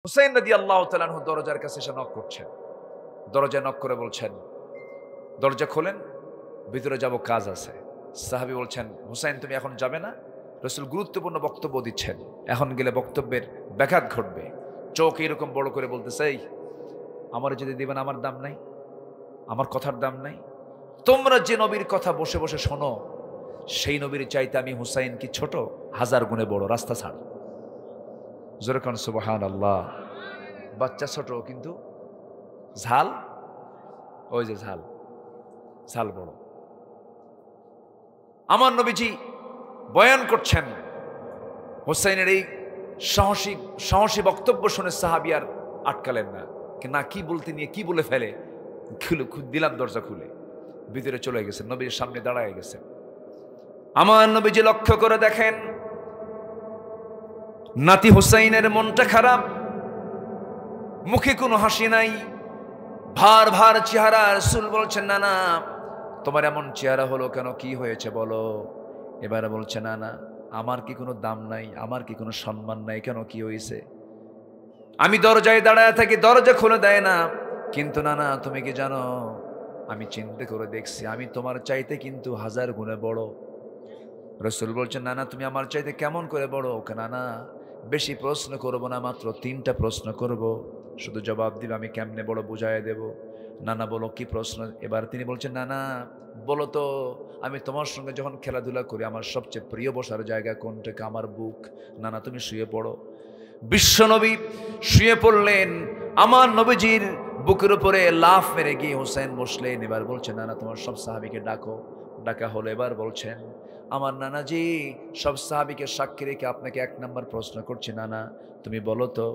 হুসাইন রাদিয়াল্লাহু তাআলা আনহু দরজার কাছে এসে নক করছেন। দরজায় নক করে বলছেন, দরজা খোলেন, ভিতরে যাব, কাজ আছে। সাহাবী বলছেন, হুসাইন তুমি এখন যাবে না? রাসূল গুরুত্বপূর্ণ বক্তব্য দিচ্ছেন, এখন গেলে বক্তব্যের ব্যাঘাত ঘটবে। চোখ এরকম বড় করে বলতেছে, এই আমার যদি দিবেন আমার দাম নাই, আমার কথার দাম নাই? তোমরা যে নবীর কথা বসে বসে শোনো, সেই নবীর চাইতে আমি হুসাইন কি ছোট? হাজার গুণে বড়। রাস্তা ছাড়। জোরে কোন সুবহানাল্লাহ। বাচ্চা ছোট কিন্তু ঝাল, ওই যে ঝাল, ঝাল বড়। আমার নবীজি বয়ান করছেন, হুসাইনের এই সাহসী বক্তব্য শুনে সাহাবী আর আটকালেন না, না কি বলতে নিয়ে কি বলে ফেলে। দিলাম দরজা খুলে, ভিতরে চলে গেছেন, নবীর সামনে দাঁড়ায় গেছেন। আমার নবীজি লক্ষ্য করে দেখেন, নাতি হুসাইনের মনটা খারাপ, মুখে কোনো হাসি নাই, ভার ভার চেহারা। রাসূল বলছেন, না না, তোমার এমন চেহারা হলো কেন, কি হয়েছে বলো? এবারে বলছে, না না, আমার কি কোনো দাম নাই, আমার কি কোনো সম্মান নাই, কেন কি হয়েছে? আমি দরজায় দাঁড়ায় থাকি, দরজা খুলে দেয় না। কিন্তু না না, তুমি কি জানো, আমি চিন্তা করে দেখছি, আমি তোমার চাইতে কিন্তু হাজার গুণে বড়। রাসূল বলছেন, না না, তুমি আমার চাইতে কেমন করে বড়? ওকে না না, বেশি প্রশ্ন করব না, মাত্র 3টা প্রশ্ন করব, শুধু জবাব দিবে, আমি কেমনে বড় বুঝাইয়া দেব। না না, বলো কি প্রশ্ন? এবার তিনি বলছেন, না না, বলো তো, আমি তোমার সঙ্গে যখন খেলাধুলা করি আমার সবচেয়ে প্রিয় বসার জায়গা কোনটা? আমার বুক। না না, তুমি শুয়ে পড়ো। বিশ্বনবী শুয়ে পড়লেন, আমার নবীজির বুকের উপরে লাফ মেরে গিয়ে হুসাইন বসলেন। এবার বলছেন, না না, তোমার সব সাহাবীকে ডাকো। ডাকা হলো। এবার বলছেন, আমার নানাজি সব সাহাবীকে সাক্ষী রেখে আপনাকে 1 নম্বর প্রশ্ন করছি, নানা তুমি বলো তো,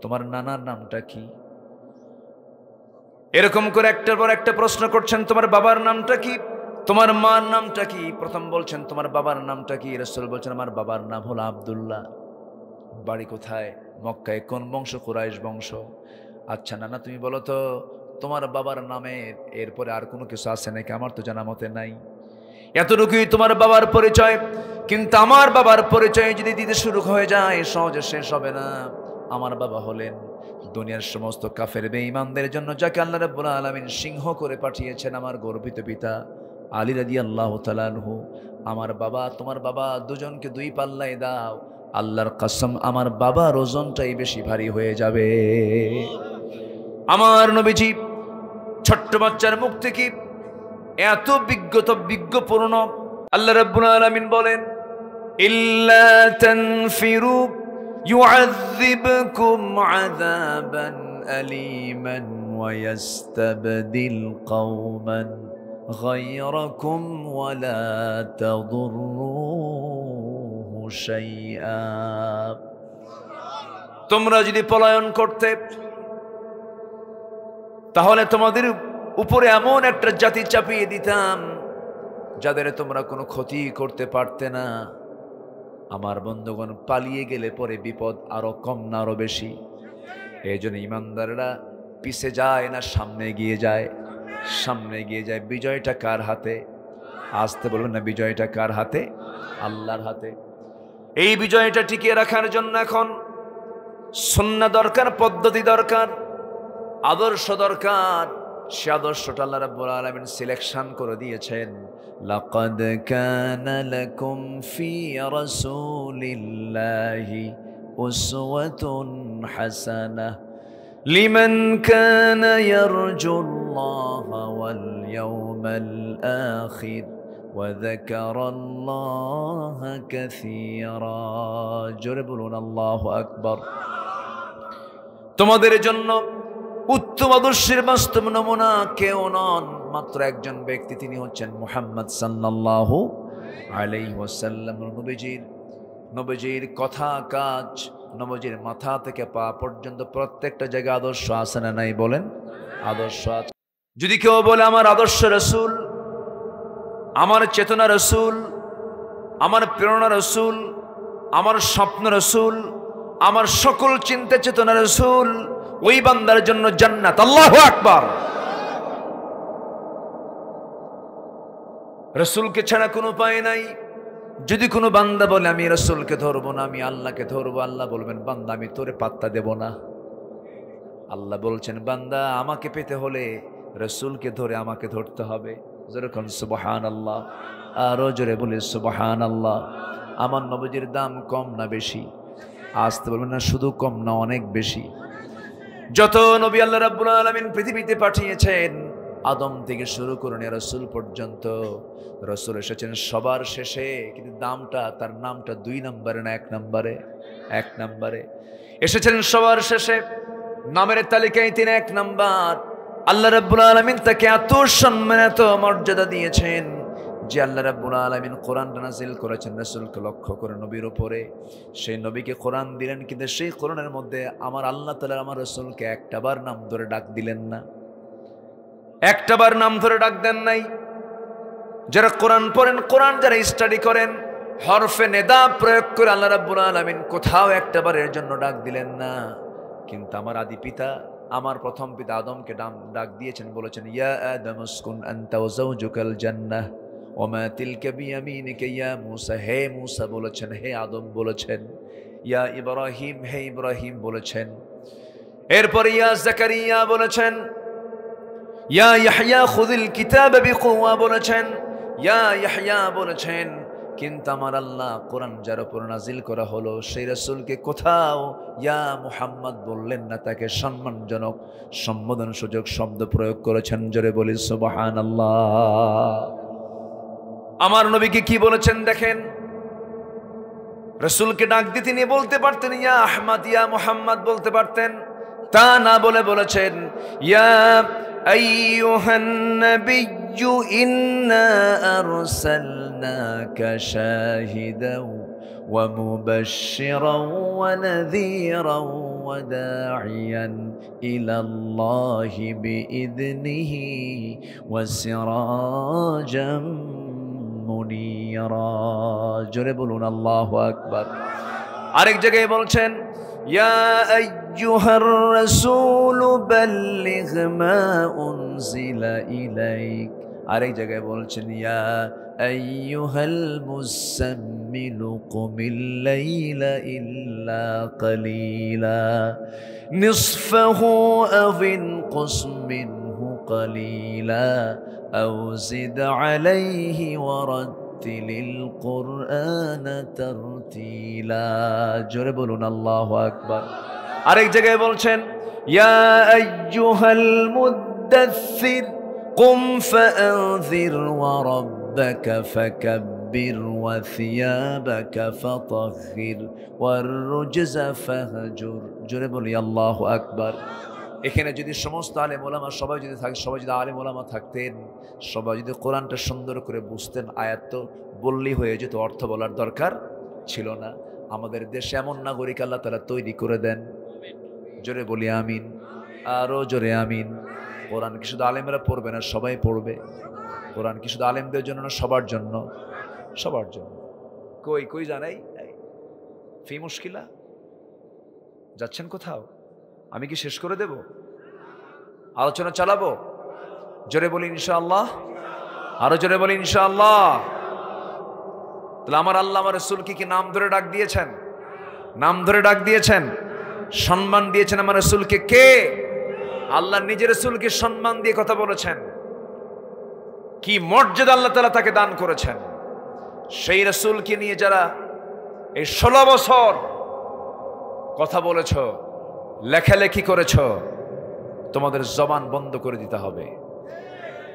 তোমার নানার নামটা কি? এরকম করে একটার পর একটা প্রশ্ন করছেন, তোমার বাবার নামটা কি? তোমার মার নামটা কি? প্রথম বলছেন, তোমার বাবার নামটা কি? রাসূল বলছেন, আমার বাবার নাম হলো আব্দুল্লাহ। বাড়ি কোথায়? মক্কায়। কোন বংশ? কুরাইশ বংশ। আচ্ছা নানা, তুমি বলো তো, তোমার বাবার নামে এরপরে আর কোনো কিছু আছে নাকি? আমার তো জানা মতে নাই। এতটুকুই তোমার বাবার পরিচয়, কিন্তু আমার বাবার পরিচয় যদি দিতে শুরু হয়ে যায় সহজে শেষ হবে না। আমার বাবা হলেন দুনিয়ার সমস্ত কাফের বেঈমানদের জন্য যাকে আল্লাহ রাব্বুল আলামিন সিংহ করে পাঠিয়েছেন, আমার গর্বিত পিতা আলী রাদিয়াল্লাহু তাআলা আনহু। আমার বাবা, তোমার বাবা, দুজনকে 2 পাল্লায় দাও, আল্লাহর কসম আমার বাবার ওজনটাই বেশি ভারী হয়ে যাবে। আমার নবীজি ছোট্ট বাচ্চার মুখ থেকে এত বিজ্ঞপূর্ণ, আল্লাহ রাব্বুল আলামিন বলেন, ইল্লা তানফিরু يعذبكم عذابا أليما ويستبدل قوما غيركم ولا تضروه شيئا। তোমরা যদি পলায়ন করতে, তাহলে তোমাদের উপরে এমন একটা জাতি চাপিয়ে দিতাম যাদের তোমরা কোনো ক্ষতি করতে পারতে না। আমার বন্ধুগণ, পালিয়ে গেলে পরে বিপদ আরো কম না আরো বেশি? এই জন্য ইমানদাররা পিছে যায় না সামনে গিয়ে যায়? সামনে গিয়ে যায়। বিজয়টা কার হাতে? আসতে বলবেন না, বিজয়টা কার হাতে? আল্লাহর হাতে। এই বিজয়টা টিকিয়ে রাখার জন্য এখন সুন্নাহ দরকার, পদ্ধতি দরকার, আদর্শ দরকার। সে আদর্শটা আল্লাহ রাব্বুল আলামিন সিলেকশন করে দিয়েছেন। লাকাদ কানা লাকুম ফি রাসূলিল্লাহি উসওয়াতুন হাসানাহ লিমান কানা ইয়ারজুল্লাহা ওয়াল ইয়াওমাল আখির ওয়া যাকারাল্লাহা কাসীরা। জোরে বলুন আল্লাহু আকবার। তোমাদের জন্য উত্তম আদর্শের বাস্তব নমুনা কেউ নন, মাত্র একজন ব্যক্তি, তিনি হচ্ছেন মুহাম্মদ সাল্লাল্লাহু আলাইহি ওয়াসাল্লাম। নবীজির কথা, কাজ, নবীজির মাথা থেকে পা পর্যন্ত প্রত্যেকটা জায়গায় আদর্শ আছে না নাই? বলেন, আদর্শ আছে। যদি কেউ বলে আমার আদর্শ রাসূল, আমার চেতনা রাসূল, আমার প্রেরণা রাসূল, আমার স্বপ্ন রাসূল, আমার সকল চিন্তা চেতনা রাসূল, ওই বান্দার জন্য জান্নাত। আল্লাহু আকবার। রাসূলকে ছাড়া কোনো উপায় নাই। যদি কোনো বান্দা বলে আমি রাসূলকে ধরবো না, আমি আল্লাহকে ধরবো, আল্লাহ বলবেন, বান্দা আমি তোরে পাত্তা দেব না। আল্লাহ বলছেন বান্দা আমাকে পেতে হলে রসুলকে ধরে আমাকে ধরতে হবে। যেরকম সুবহানাল্লাহ, আরো জোরে বলি সুবহানাল্লাহ। আমার নবীজির দাম কম না বেশি? আসতে বলবেন না, শুধু কম না, অনেক বেশি। যত নবী আল্লাহ রাব্বুল আলামিন পৃথিবীতে পাঠিয়েছেন, আদম থেকে শুরু করে নিয়ে রসুল পর্যন্ত, রসুল এসেছেন সবার শেষে, কিন্তু দামটা, তার নামটা 2 নম্বরে না 1 নম্বরে? 1 নম্বরে এসেছেন সবার শেষে, নামের তালিকায় তিনি 1 নম্বর। আল্লাহ রাব্বুল আলামিন তাকে এত সম্মান, এত মর্যাদা দিয়েছেন যে আল্লাহ রাব্বুল আলামিন কোরআন নাযিল করেছেন রাসূলকে লক্ষ্য করে নবীর উপরে। সেই নবীকে কোরআন দিলেন, কিন্তু সেই কোরআনের মধ্যে আমার আল্লাহ তাআলা আমার রাসূলকে একটাবার নাম ধরে ডাক দিলেন না, একটাবার নাম ধরে ডাক দেন নাই। যারা কোরআন পড়েন, কোরআন যারা স্টাডি করেন, হরফে নেদা প্রয়োগ করে আল্লাহ রাব্বুল আলামিন কোথাও একটাবারের জন্য ডাক দিলেন না। কিন্তু আমার আদি পিতা, আমার প্রথম পিতা আদমকে ডাক দিয়েছেন, বলেছেন ইয়া আদম উসকুন আনতা ওয়া যাওজুকাল জান্নাহ ওয়া মা তিলকা বিয়ামিনিকা ইয়া মূসা। হে মূসা বলেছেন, হে আদম বলেছেন। ইয়া ইব্রাহিম, হে ইব্রাহিম বলেছেন। এরপর ইয়া জাকারিয়া বলেছেন। ইয়া ইয়াহইয়া খুযিল কিতাবা বিকুওয়া বলেছেন, ইয়া ইয়াহইয়া বলেছেন। কিন্তু আমার আল্লাহ কোরআন যার উপর নাজিল করা হলো, সেই রাসূলকে কোথাও ইয়া মুহাম্মদ বললেন না, তাকে সম্মানজনক সম্বোধন সূচক শব্দ প্রয়োগ করেছেন। জোরে বলি সুবহানাল্লাহ। আমার নবীকে কি বলেছেন দেখেন। রাসূলকে ডাক দিয়ে তিনি বলতে পারতেন ইয়া আহমদ, ইয়া মুহাম্মদ বলতে পারতেন, তা না বলে বলেছেন ইয়া আইয়ুহান নাবিয়্যু ইন্না আরসালনাকা শাহিদাও ওয়া মুবাশশিরাও ওয়া নাযীরাও ওয়া দাঈয়ান ইলাল্লাহি বিইذনিহি ওয়া সিরাজাম মুনীরা। জোরে বলুন আল্লাহু আকবার। আরেক জায়গায় বলছেন ইয়া আইয়ুহার রাসূলু বাল্লিগ মা উনজিলা ইলাইক। আরেক জায়গায় বলছেন ইয়া আইয়ুহাল মুসাম্মিলু কুমিল লাইলা ইল্লা কালিলা নিসফাহু আও ইনকুস মিনহু কালিলা আও জিদ আলাইহি ওয়া রাত্তিলিল কুরআনা তারতিলা। জোরে বলুন আল্লাহু আকবার। আরেক জায়গায় বলছেন ইয়া আইয়ুহাল মুদ্দাসসির কুম ফাআনযির ওয়া রাব্বাকা ফাকাব্বির ওয়া সিয়াবাকা ফাতাহহির ওয়ার রুজজা ফাহজুর। জোরে বলি আল্লাহু আকবার। এখানে যদি সমস্ত আলেম ওলামা সবাই যদি থাকে, সবাই যদি আলেম ওলামা থাকতেন, সবাই যদি কোরআনটা সুন্দর করে বুঝতেন, আয়াত তো বললেই হয়ে যেত, অর্থ বলার দরকার ছিল না। আমাদের দেশে এমন নাগরিক আল্লাহ তাআলা তৈরি করে দেন। জোরে বলি আমিন, আরো জোরে আমিন। কোরআন কি শুধু আলেমরা পড়বে না, সবাই পড়বে। কোরআন কি শুধু আলেমদের জন্য না, সবার জন্য, সবার জন্য। কই কই জানাই ফি মুশকিলা যাচ্ছেন কোথাও? আমি কি শেষ করে দেব? আলোচনা চালাবো? জোরে বলি ইনশাআল্লাহ, আরো জোরে বলি ইনশাআল্লাহ। তাহলে আমার আল্লাহ আমার রাসূলকে কি নাম ধরে ডাক দিয়েছেন? নাম ধরে ডাক দিয়েছেন, সম্মান দিয়েছেন আমার রাসূলকে। কে? আল্লাহ নিজের রাসূলকে সম্মান দিয়ে কথা বলেছেন। কি মর্যাদা আল্লাহ তাআলা তাকে দান করেছেন। সেই রাসূলকে নিয়ে যারা এই 16 বছর কথা বলেছ, লেখালেখি করেছ, তোমাদের জবান বন্ধ করে দিতে হবে।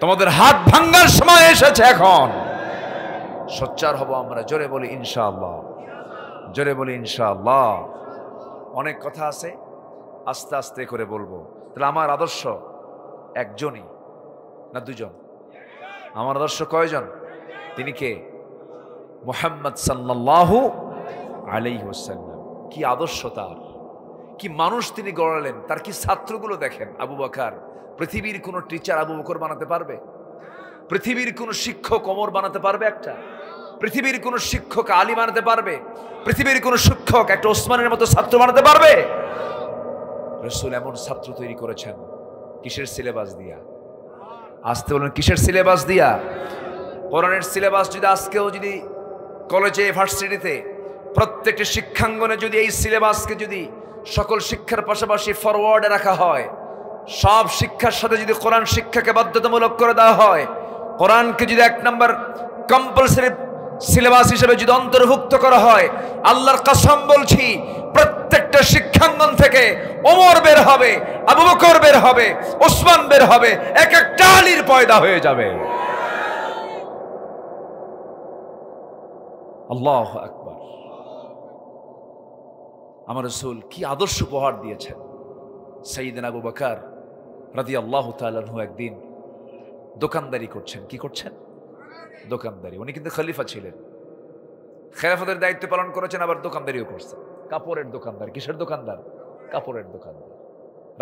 তোমাদের হাত ভাঙার সময় এসেছে এখন। সোচ্চার হব আমরা। জোরে বলি ইনশাআল্লাহ, জোরে বলি ইনশাআল্লাহ। অনেক কথা আছে, আস্তে আস্তে করে বলবো। তাহলে আমার আদর্শ একজনই না দুজন? আমার আদর্শ কয়জন? তিনি কে? মুহাম্মদ সাল্লাল্লাহু আলাইহি ওয়াসাল্লাম। কি আদর্শ তার, কি মানুষ তিনি গড়ালেন। তার কি ছাত্রগুলো দেখেন। আবু বকর, পৃথিবীর কোন টিচার আবু বকর বানাতে পারবে? পৃথিবীর কোন শিক্ষক ওমর বানাতে পারবে? একটা পৃথিবীর কোন শিক্ষক আলী বানাতে পারবে? পৃথিবীর কোন শিক্ষক একটা ওসমানের মতো ছাত্র বানাতে পারবে? রাসূল এমন ছাত্র তৈরি করেছেন। কিসের সিলেবাস দিয়া? আসতে বলেন কিসের সিলেবাস দিয়া? কোরআনের সিলেবাস যদি আজকেও যদি কলেজে, ইউনিভার্সিটিতে, প্রত্যেকটি শিক্ষাঙ্গনে যদি এই সিলেবাসকে যদি সকল শিক্ষার পাশাপাশি ফরওয়ার্ডে রাখা হয়। সব শিক্ষার সাথে যদি কোরআন শিক্ষাকে বাধ্যতামূলক করে দেওয়া হয়, কোরআনকে যদি 1 নম্বর কম্পালসারি সিলেবাস হিসেবে যদি অন্তর্ভুক্ত করা হয়, আল্লাহর কসম বলছি প্রত্যেকটা শিক্ষাঙ্গন থেকে ওমর বের হবে, আবু বকর বের হবে, ওসমান বের হবে, এক একটা আলীর পয়দা হয়ে যাবে। আল্লাহু আকবার। আমার রাসূল কি আদর্শ উপহার দিয়েছেন। সাইয়েদনা আবু বকর রাদিয়াল্লাহু তাআলা আনহু একদিন দোকানদারি করছেন। কি করছেন? দোকানদারি। উনি কিন্তু খলিফা ছিলেন, খেলাফতের দায়িত্ব পালন করেছেন, আবার দোকানদারিও করছেন। কাপড়ের দোকানদার। কিসের দোকানদার? কাপড়ের দোকানদার,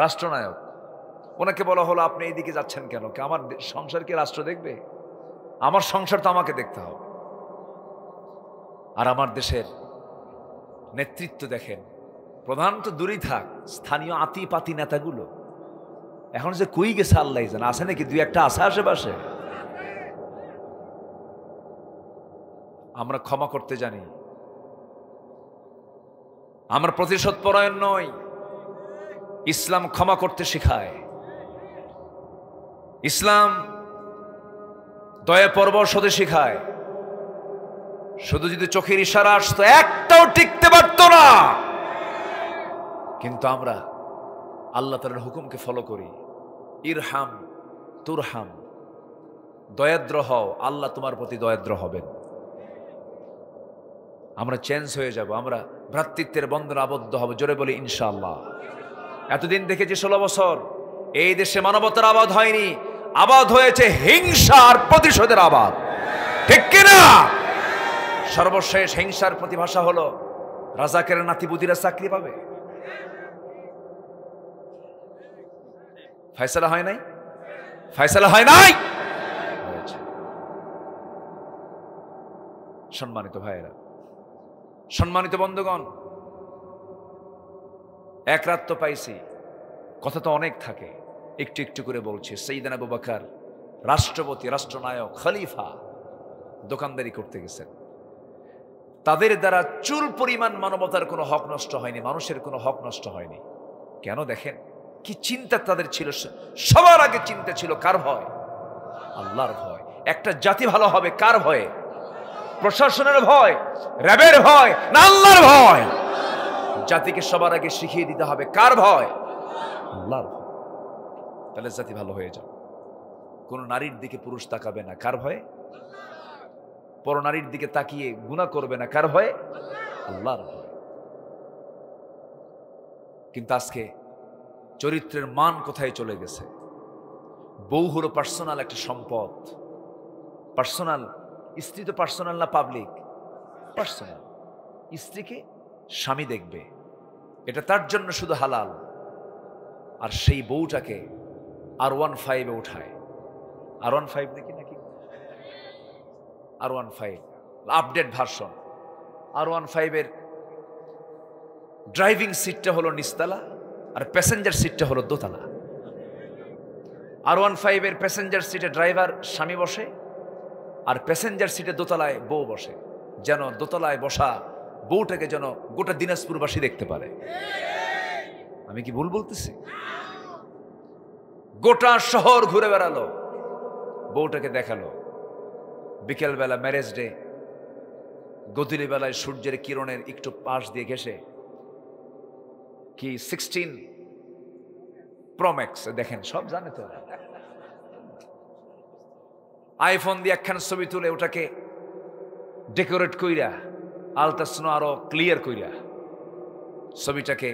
রাষ্ট্রনায়ক। ওনাকে বলা হলো আপনি এইদিকে যাচ্ছেন কেন? আমার সংসার কি রাষ্ট্র দেখবে? আমার সংসার তো আমাকে দেখতে হবে। আর আমার দেশের নেতৃত্ব দেখেন, প্রধান তো দূরেই থাক, স্থানীয় আতি পাতি নেতাগুলো এখন যে কই গেছে আল্লাহ জানে। আছে নাকি 2-1টা আছে আশেপাশে? আমরা ক্ষমা করতে জানি, আমরা প্রতিশোধ পরায়ণ নই। ইসলাম ক্ষমা করতে শেখায়, ইসলাম দয়া পরবশ হতে শেখায়। শুধু যদি চোখের ইশারা আসতো, একটাও টিকতে পারতো না। কিন্তু আমরা আল্লাহ তাআলার হুকুমকে ফলো করি। ইরহাম তুরহাম, দয়াদ্র হও, আল্লাহ তোমার প্রতি দয়াদ্র হবেন। আমরা চেঞ্জ হয়ে যাব, আমরা ভ্রাতৃত্বের বন্ধনে আবদ্ধ হব। জোরে বলি ইনশাআল্লাহ। এতদিন দেখেছি 16 বছর এই দেশে মানবতার আবাদ হয়নি, আবাদ হয়েছে হিংসার প্রতিশোধের আবাদ। ঠিক কিনা? সর্বশেষ হিংসার প্রতিভাষা হলো রাজাকের নাতিপুতিরা চাকরি পাবে। ফয়সালা হয় নাই? ফয়সালা হয় নাই? সম্মানিত ভাইয়েরা, সম্মানিত বন্ধুগণ, এক রাত তো পাইছি, কথা তো অনেক থাকে, একটু একটু করে বলছি। সাইয়েদনা আবু বকর রাষ্ট্রপতি, রাষ্ট্রনায়ক, খলিফা দোকানদারি করতে গেছেন। তাদের দ্বারা চুল পরিমাণ মানবতার কোনো হক নষ্ট হয়নি, মানুষের কোনো হক নষ্ট হয়নি। কেন? দেখেন কি চিন্তা তাদের ছিল। সবার আগে চিন্তা ছিল কার ভয়? আল্লাহর ভয়। একটা জাতি ভালো হবে কার ভয়ে? প্রশাসনের ভয়, র্যাবের ভয়, না আল্লাহর ভয়? জাতিকে সবার আগে শিখিয়ে দিতে হবে কার ভয়? আল্লাহর ভয়। তাহলে জাতি ভালো হয়ে যাবে। কোন নারীর দিকে পুরুষ তাকাবে না, কার ভয়ে? পরনারীর দিকে তাকিয়ে গুনাহ করবে না, কার ভয়ে? আল্লাহর ভয়। কিন্তু আজকে চরিত্রের মান কোথায় চলে গেছে? বউ হলো পার্সোনাল একটা সম্পদ। পার্সোনাল। স্ত্রী তো পার্সোনাল না পাবলিক? পার্সোনাল। স্ত্রীকে স্বামী দেখবে, এটা তার জন্য শুধু হালাল। আর সেই বউটাকে R15 উঠায়। R15 নাকি R15 আপডেট ভার্সন। R15 এর ড্রাইভিং সিটটা হলো নিচতলা, আর প্যাসেঞ্জার সিটটা হলো দোতলা। R15 এর প্যাসেঞ্জার সিটে ড্রাইভার স্বামী বসে, আর প্যাসেঞ্জার সিটে দোতলায় বউ বসে, যেন দোতলায় বসা বউটাকে যেন গোটা দিনাজপুরবাসী দেখতে পারে। আমি কি ভুল বলতেছি? গোটা শহর ঘুরে বেড়ালো, বউটাকে দেখালো। বিকেলবেলা ম্যারেজ ডে, গধূলি বেলায় সূর্যের কিরণের একটু পাশ দিয়ে ঘেসে কি 16 Pro Max দেখেন, সব জানে তো। আইফোন দিয়ে একখান ছবি তুলে ওটাকে ডেকোরেট কইরা আলট্রাসোনো আরো ক্লিয়ার কইরা ছবিটাকে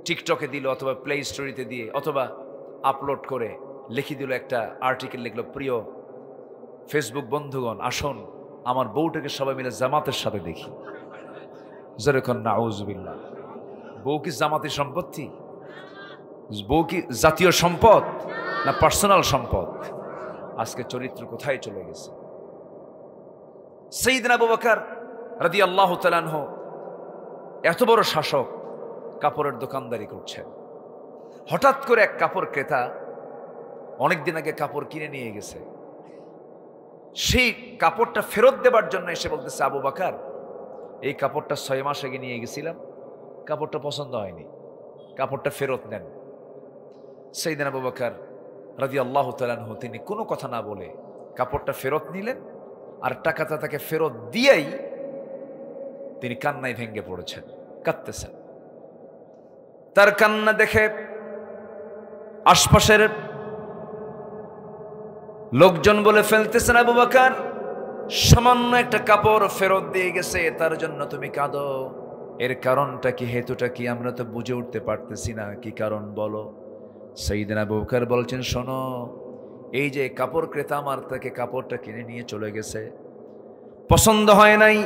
টিকটকে দিল, অথবা প্লে স্টোরিতে দিয়ে, অথবা আপলোড করে লিখে দিল একটা আর্টিকেল, লিখলো, প্রিয় ফেসবুক বন্ধুগণ, আসুন আমার বউটাকে সবাই মিলে জামাতের সাথে দেখি। যেরকম নাউজুবিল্লাহ। বউ কি জামাতের সম্পত্তি? বউ কি জাতীয় সম্পদ না পার্সোনাল সম্পদ? আজকে চরিত্র কোথায় চলে গেছে? সাইয়েদনা আবু বকর রাদিয়াল্লাহু তাআলা আনহু এত বড় শাসক, কাপড়ের দোকানদারি করছেন। হঠাৎ করে এক কাপড় ক্রেতা অনেকদিন আগে কাপড় কিনে নিয়ে গেছে। সেই কাপড়টা ফেরত দেবার জন্য এসে বলতেছে, আবু বকর এই কাপড়টা 6 মাস আগে নিয়ে গেছিলাম, কাপড়টা পছন্দ হয়নি, কাপড়টা ফেরত নেন। সাইয়েদনা আবু বকর রাদিয়াল্লাহু তাআলা আনহু তিনি কোনো কথা না বলে কাপড়টা ফেরত নিলেন, আর টাকাটা তাকে ফেরত দিয়েই তিনি কান্নায় ভেঙে পড়েছেন, কাঁদতেছেন। তার কান্না দেখে আশপাশের লোকজন বলে ফেলতেছেন, আবু বকর সামান্য একটা কাপড় ফেরত দিয়ে গেছে, তার জন্য তুমি কাঁদো, এর কারণটা কি, হেতুটা কি আমরা তো বুঝে উঠতে পারতেছি না, কি কারণ বলো। সাইয়েদনা আবু বকর বলছেন, শোনো, এই যে কাপড় ক্রেতা আমার থেকে কাপড়টা কিনে নিয়ে চলে গেছে, পছন্দ হয় নাই,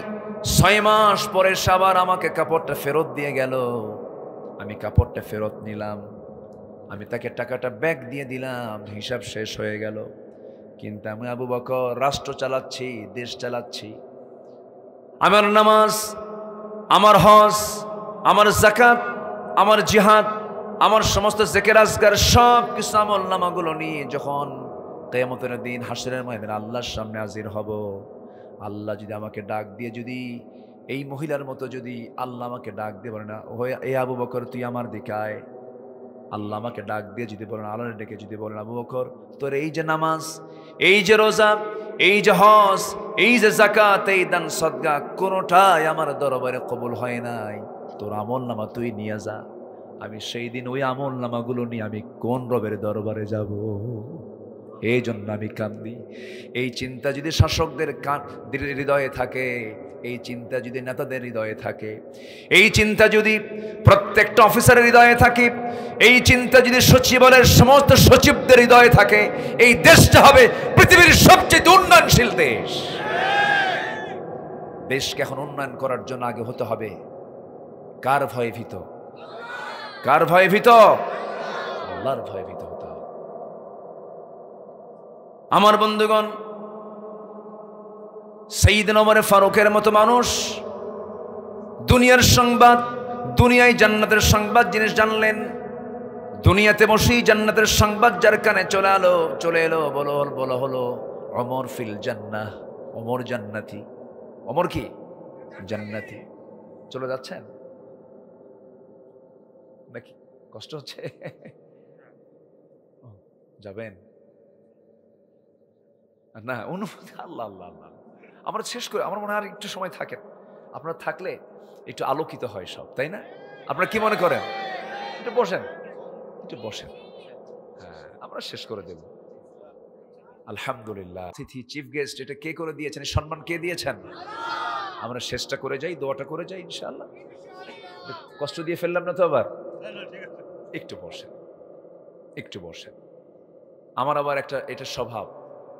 6 মাস পরে আবার আমাকে কাপড়টা ফেরত দিয়ে গেল, আমি কাপড়টা ফেরত নিলাম, আমি তাকে টাকাটা ব্যাক দিয়ে দিলাম, হিসাব শেষ হয়ে গেল। কিন্তু আমি আবু বকর রাষ্ট্র চালাচ্ছি, দেশ চালাচ্ছি, আমার নামাজ, আমার হজ, আমার যাকাত, আমার জিহাদ, আমার সমস্ত জিকির আজকার সব কিছু আমল নামাগুলো নিয়ে যখন কিয়ামতের দিন হাসরের ময়দানে আল্লাহর সামনে হাজির হব, আল্লাহ যদি আমাকে ডাক দিয়ে, যদি এই মহিলার মতো যদি আল্লাহ আমাকে ডাক দিয়ে বলে না, এ আবু বকর তুই আমার দিকে আয়, আল্লাহ আমাকে ডাক দিয়ে যদি বলেন, আল্লাহর ডেকে যদি বলেন, আবু বকর তোর এই যে নামাজ, এই যে রোজা, এই যে হজ, এই যে যাকাত, এই দান সদকা, কোনোটাই আমার দরবারে কবুল হয় নাই, তোর আমল নামা তুই নিয়ে যা, আমি সেই দিন ওই আমল নামাগুলো নিয়ে আমি কোন রবের দরবারে যাব। এই জন্য আমি কান্দি। এই চিন্তা যদি শাসকদের হৃদয়ে থাকে, এই চিন্তা যদি নেতাদের হৃদয়ে থাকে, এই চিন্তা যদি প্রত্যেকটা অফিসারের হৃদয়ে থাকে, এই চিন্তা যদি সচিবালয়ের সমস্ত সচিবদের হৃদয়ে থাকে, এই দেশটা হবে পৃথিবীর সবচেয়ে উন্নয়নশীল দেশ। দেশকে এখন উন্নয়ন করার জন্য আগে হতে হবে কার ভয়ে ভীত? কার ভয়ে ভীত? আল্লাহর ভয়ে ভীত হতে হবে। আমার বন্ধুগণ, সাইয়েদনা ওমর ফারুকের মতো মানুষ দুনিয়ার সংবাদ, দুনিয়ায় জান্নাতের সংবাদ জিনিস জানলেন, দুনিয়াতে বসেই জান্নাতের সংবাদ যার কানে চলে এলো, বলো হলো ওমর ফিল জান্নাহ, ওমর জান্নাতি। ওমর কি জান্নাতি? চলে যাচ্ছেন নাকি? কষ্ট হচ্ছে? যাবেন না? অনুভূতি আল্লাহ আল্লাহ আল্লাহ। আমরা শেষ করে, আমার মনে হয় আর একটু সময় থাকেন, আপনারা থাকলে একটু আলোকিত হয় সব, তাই না? আপনারা কি মনে করেন? একটু বসেন, একটু বসেন। হ্যাঁ, আমরা শেষ করে দেব। আলহামদুলিল্লাহ, অতিথি চিফ গেস্ট এটা কে করে দিয়েছেন? সম্মান কে দিয়েছেন? আমরা শেষটা করে যাই, দোয়াটা করে যাই ইনশাআল্লাহ। কষ্ট দিয়ে ফেললাম না তো আবার? একটু বসেন, একটু বসেন। আমার আবার এটা স্বভাব,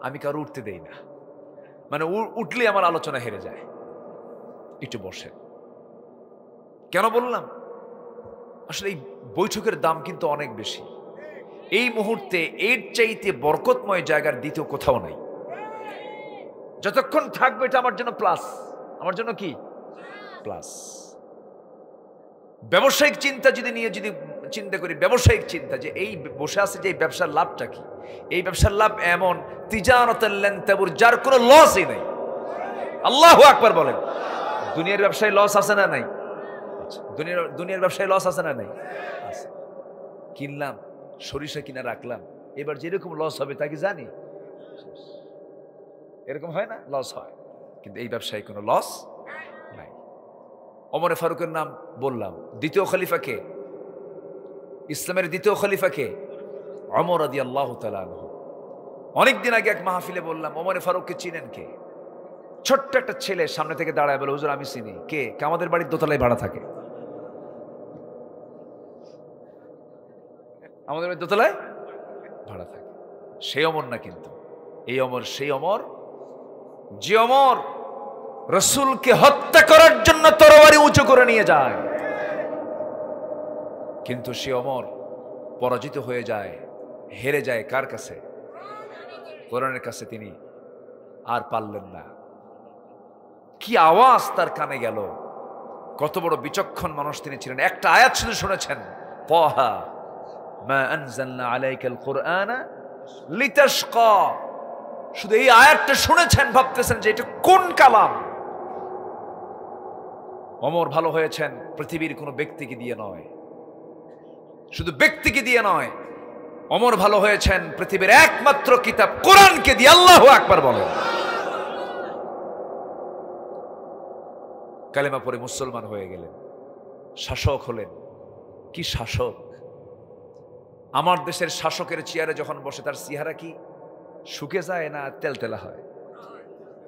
আমি কারো উঠতে দেই না, মানে উঠলে আমার আলোচনা হেরে যায়। একটু বসেন। কেন বললাম? আসলে এই বৈঠকের দাম কিন্তু অনেক বেশি। এই মুহূর্তে এর চাইতে বরকতময় জায়গার দ্বিতীয় কোথাও নাই। যতক্ষণ থাকবে এটা আমার জন্য প্লাস। আমার জন্য কি প্লাস? ব্যবসায়িক চিন্তা যদি নিয়ে যদি চিন্তা করি, ব্যবসায়িক চিন্তা যে এই বসে আছে যে এই ব্যবসার লাভটা কি, এই ব্যবসার লাভ এমন তিজারাতাল লান তাবুর, যার কোনো লসই নাই। আল্লাহু আকবার বলেন। দুনিয়ার ব্যবসায় লস আছে না নাই? দুনিয়ার ব্যবসায় লস আছে না নাই? আছে। কিনলাম, সরিষা কিনা রাখলাম, এবার যেরকম লস হবে তা কি জানি? এরকম হয় না? লস হয়, কিন্তু এই ব্যবসায় কোনো লস নাই। ওমরে ফারুকের নাম বললাম। দ্বিতীয় খলিফাকে, ইসলামের দ্বিতীয় খলিফাকে ওমর রাদিয়াল্লাহু তাআলা আনহু। অনেকদিন আগে এক মাহফিলে বললাম, ওমরে ফারুককে চিনেন কে? ছোট্ট একটা ছেলে সামনে থেকে দাঁড়ায় বলে, হুজুর আমি চিনি। কে? আমাদের বাড়ির দোতলায় ভাড়া থাকে। আমাদের বাড়ির দোতলায় ভাড়া থাকে। সেই ওমর না কিন্তু, এই ওমর সেই ওমর যে ওমর রাসূলকে হত্যা করার জন্য তরবারি উঁচু করে নিয়ে যায়, কিন্তু সে ওমর পরাজিত হয়ে যায়, হেরে যায় কার কাছে? কোরআনের কাছে। তিনি আর পারলেন না। কি আওয়াজ তার কানে গেল! কত বড় বিচক্ষণ মানুষ তিনি ছিলেন। একটা আয়াত শুধু শুনেছেন, তাহা মা আনজালনা আলাইকাল কুরআনা লিতাশকা। শুধু এই আয়াতটা শুনেছেন, ভাবতেছেন যে এটা কোন কালাম। ওমর ভালো হয়েছেন পৃথিবীর কোনো ব্যক্তিকে দিয়ে নয়, শুধু ব্যক্তিকে দিয়ে নয়, ওমর ভালো হয়েছেন পৃথিবীর একমাত্র কিতাব কোরআনকে দিয়ে। আল্লাহু আকবার বলেন। কালেমা পড়ে মুসলমান হয়ে গেলেন, শাসক হলেন। কি শাসক! আমার দেশের শাসকের চেয়ারে যখন বসে তার চেহারা কি শুকে যায় না তেলতেলা হয়?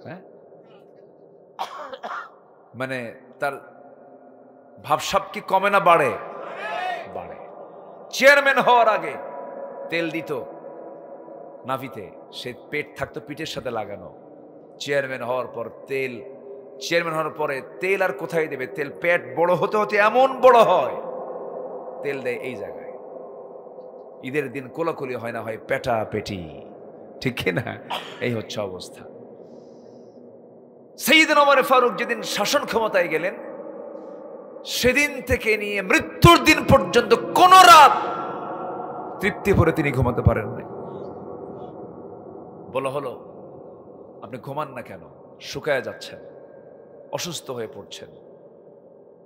হ্যাঁ, মানে তার ভাবসাব কি কমে না বাড়ে? বাড়ে। চেয়ারম্যান হওয়ার আগে তেল দিত নাভিতে, সে পেট থাকতো পিঠের সাথে লাগানো। চেয়ারম্যান হওয়ার পর তেল, চেয়ারম্যান হওয়ার পরে তেল আর কোথায় দেবে? তেল পেট বড় হতে হতে এমন বড় হয়, তেল দেয় এই জায়গায়। ঈদের দিন কোলাকুলি হয় না, হয় পেটা পেটি, ঠিক কিনা? এই হচ্ছে অবস্থা। সাইয়েদনা ওমর ফারুক যেদিন শাসন ক্ষমতায় গেলেন, সেদিন থেকে নিয়ে মৃত্যুর দিন পর্যন্ত কোন রাত তৃপ্তি ভরে তিনি ঘুমাতে পারেন নাই। বলা হলো, আপনি ঘুমান না কেন? শুকায় যাচ্ছেন, অসুস্থ হয়ে পড়ছেন,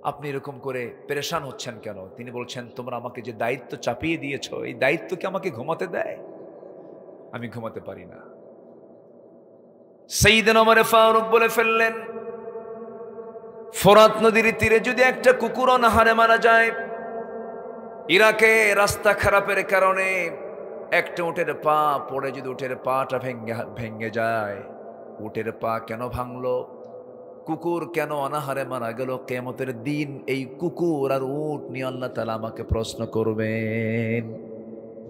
আপনি এরকম করে পেরেশান হচ্ছেন কেন? তিনি বলছেন, তোমরা আমাকে যে দায়িত্ব চাপিয়ে দিয়েছ, এই দায়িত্ব কি আমাকে ঘুমাতে দেয়? আমি ঘুমাতে পারি না। সাইয়েদনা ওমর ফারুক বলে ফেললেন, ফোরাত নদীর তীরে যদি একটা কুকুর অনাহারে মারা যায়, ইরাকে রাস্তা খারাপের কারণে একটা উটের পা পড়ে যদি উটের পাটা ভেঙে যায়, উটের পা কেন ভাঙলো? কুকুর কেন অনাহারে মারা গেল? কিয়ামতের দিন এই কুকুর আর উট নিয়ে আল্লাহ তাআলা আমাকে প্রশ্ন করবেন।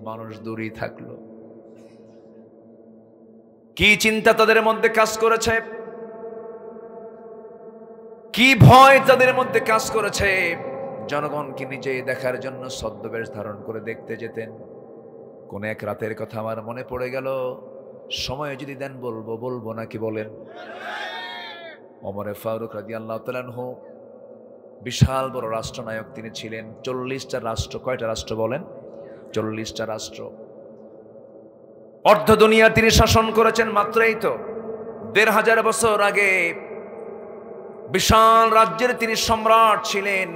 মানুষ দূরেই থাকলো। কি চিন্তা তাদের মধ্যে কাজ করেছে, কি ভয় তাদের মধ্যে কাজ করেছে! জনগণকে নিজে দেখার জন্য ছদ্মবেশ ধারণ করে দেখতে যেতেন। কোন এক রাতের কথা আমার মনে পড়ে গেল, সময় যদি দেন বলবো, বলবো নাকি বলেন? ওমর ফারুক রাদিয়াল্লাহু তাআলা আনহু বিশাল বড় রাষ্ট্রনায়ক তিনি ছিলেন। 40টা রাষ্ট্র, কয়টা রাষ্ট্র বলেন? 40টা রাষ্ট্র, অর্ধ দুনিয়া তিনি শাসন করেছেন। মাত্র এই তো 1500 বছর আগে বিশাল রাজ্যের তিনি সম্রাট ছিলেন,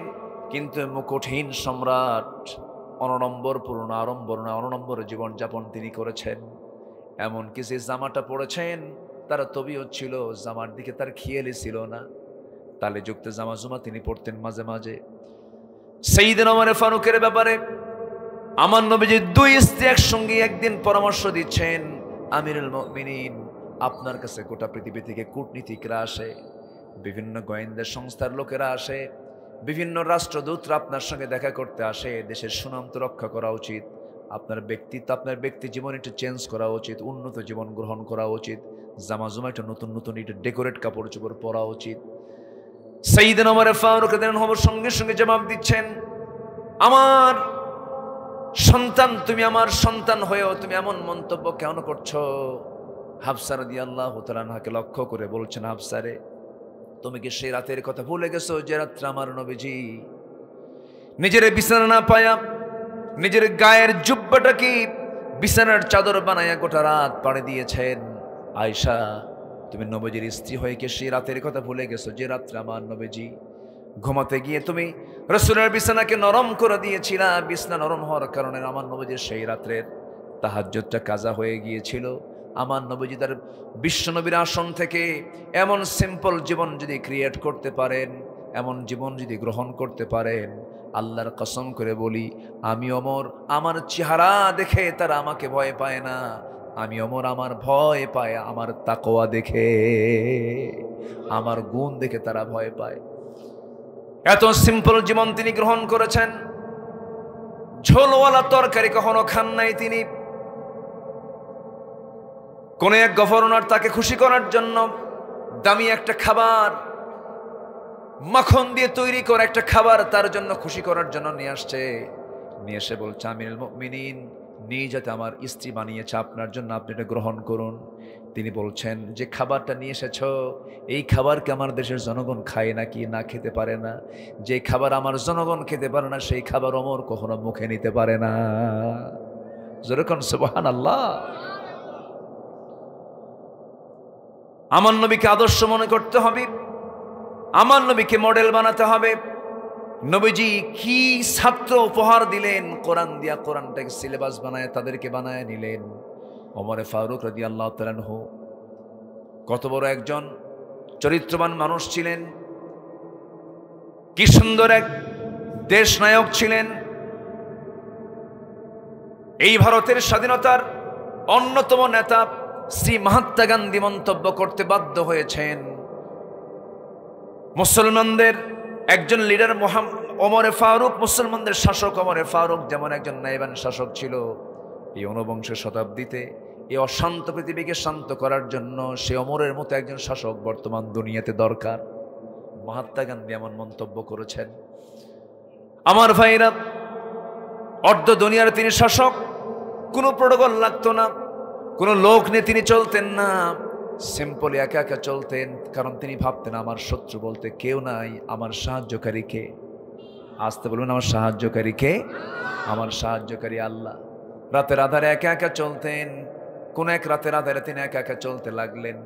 কিন্তু মুকুটহীন সম্রাট, অনড়ম্বরপূর্ণ আড়ম্বর না অনড়ম্বর জীবনযাপন তিনি করেছেন। এমনকি যে জামাটা পড়েছেন তার তবিও ছিল, জামার দিকে তার খেয়ালই ছিল না। তালে যুক্ত জামা জুমা তিনি পড়তেন মাঝে মাঝে। সাইয়েদনা ওমর ফারুকের ব্যাপারে আমার নবীজি 2 স্ত্রী একসঙ্গে একদিন পরামর্শ দিচ্ছেন, আমিরুল মুমিনিন, আপনার কাছে গোটা পৃথিবী থেকে কূটনীতিকরা আসে, বিভিন্ন গোয়েন্দা সংস্থার লোকেরা আসে, বিভিন্ন রাষ্ট্রদূতরা আপনার সঙ্গে দেখা করতে আসে। দেশের সুনাম তো রক্ষা করা উচিত, আপনার ব্যক্তিত্ব, আপনার ব্যক্তি জীবন একটু চেঞ্জ করা উচিত, উন্নত জীবন গ্রহণ করা উচিত, জামা জুমা একটু নতুন নতুন একটু ডেকোরেট কাপড় চোপড় পরা উচিত। সাইয়েদনা ওমর ফারুক রাদিয়াল্লাহু আনহু সঙ্গে সঙ্গে জবাব দিচ্ছেন, আমার সন্তান, তুমি আমার সন্তান হয়েও তুমি এমন মন্তব্য কেন করছো? হাফসা রাদিয়াল্লাহু তাআলা আনহাকে লক্ষ্য করে বলছেন, হাফসা রে, তুমি কি সেই রাতের কথা ভুলে গেছো যে রাত্রে আমার নবীজি নিজের বিছানা না পায়া নিজের গায়ের জুব্বাটা কি বিছানার চাদর বানায়া গোটা রাত পাড়ে দিয়েছেন? আয়েশা, তুমি নবীজির স্ত্রী হয়ে কি সেই রাতের কথা ভুলে গেছো যে রাত্রে আমার নবীজি ঘুমাতে গিয়ে তুমি রাসূলের বিছানাকে নরম করে দিয়েছিলা? বিছানা নরম হওয়ার কারণে আমার নবীজির সেই রাত্রের তাহাজ্জুদটা কাজা হয়ে গিয়েছিল। আমার নবীজি তার বিশ্বনবীর আসন থেকে এমন সিম্পল জীবন যদি ক্রিয়েট করতে পারেন, এমন জীবন যদি গ্রহণ করতে পারেন, আল্লাহর কসম করে বলি, আমি ওমর আমার চেহারা দেখে তারা আমাকে ভয় পায় না, আমি ওমর আমার ভয় পায় আমার তাকওয়া দেখে, আমার গুণ দেখে তারা ভয় পায়। এত সিম্পল জীবন তিনি গ্রহণ করেছেন। ঝোলওয়ালা তরকারি কখনো খান নাই তিনি। কোন এক গভর্নর তাকে খুশি করার জন্য দামি একটা খাবার, মাখন দিয়ে তৈরি করা একটা খাবার তার জন্য খুশি করার জন্য নিয়ে আসছে। নিয়ে এসে বলছে, আমিরুল মুমিনিন, নিয়ে যাতে আমার স্ত্রী বানিয়েছে আপনার জন্য, আপনি এটা গ্রহণ করুন। তিনি বলছেন, যে খাবারটা নিয়ে এসেছ, এই খাবারকে আমার দেশের জনগণ খায় নাকি? না, খেতে পারে না। যে খাবার আমার জনগণ খেতে পারে না, সেই খাবার ওমর কখনো মুখে নিতে পারে না। যেরকম সুবহানাল্লাহ। আমার নবীকে আদর্শ মনে করতে হবে। আমার নবীকে মডেল বানাতে হবে। নবীজি কি ছাত্র উপহার দিলেন, কোরআন দিয়া কোরআনটাকে সিলেবাস বানায় তাদেরকে বানায় নিলেন। ওমর ফারুক রাদিয়াল্লাহু তাআলা আনহু কত বড় একজন চরিত্রবান মানুষ ছিলেন, কি সুন্দর এক দেশ নায়ক ছিলেন। এই ভারতের স্বাধীনতার অন্যতম নেতা শ্রী মহাত্মা গান্ধী মন্তব্য করতে বাধ্য হয়েছেন, মুসলমানদের একজন লিডার ওমর ফারুক, মুসলমানদের শাসক ওমর ফারুক যেমন একজন নাইবান শাসক ছিল, এই ঊনবিংশ শতাব্দীতে এই অশান্ত পৃথিবীকে শান্ত করার জন্য সে ওমরের মতো একজন শাসক বর্তমান দুনিয়াতে দরকার। মহাত্মা গান্ধী এমন মন্তব্য করেছেন। আমার ভাইরা, অর্ধ দুনিয়ার তিনি শাসক, কোনো প্রোটোকল লাগতো না, কোনো লোক নিয়ে তিনি চলতেন না, সিম্পলি একা একা চলতেন। কারণ তিনি ভাবতেন আমার শত্রু বলতে কেউ নাই, আমার সাহায্যকারী কে? আসতে বলুন, আমার সাহায্যকারী কে? আমার সাহায্যকারী আল্লাহ। রাতের আধারে একা একা চলতেন। কোন এক রাতের আধারে তিনি একা একা চলতে লাগলেন।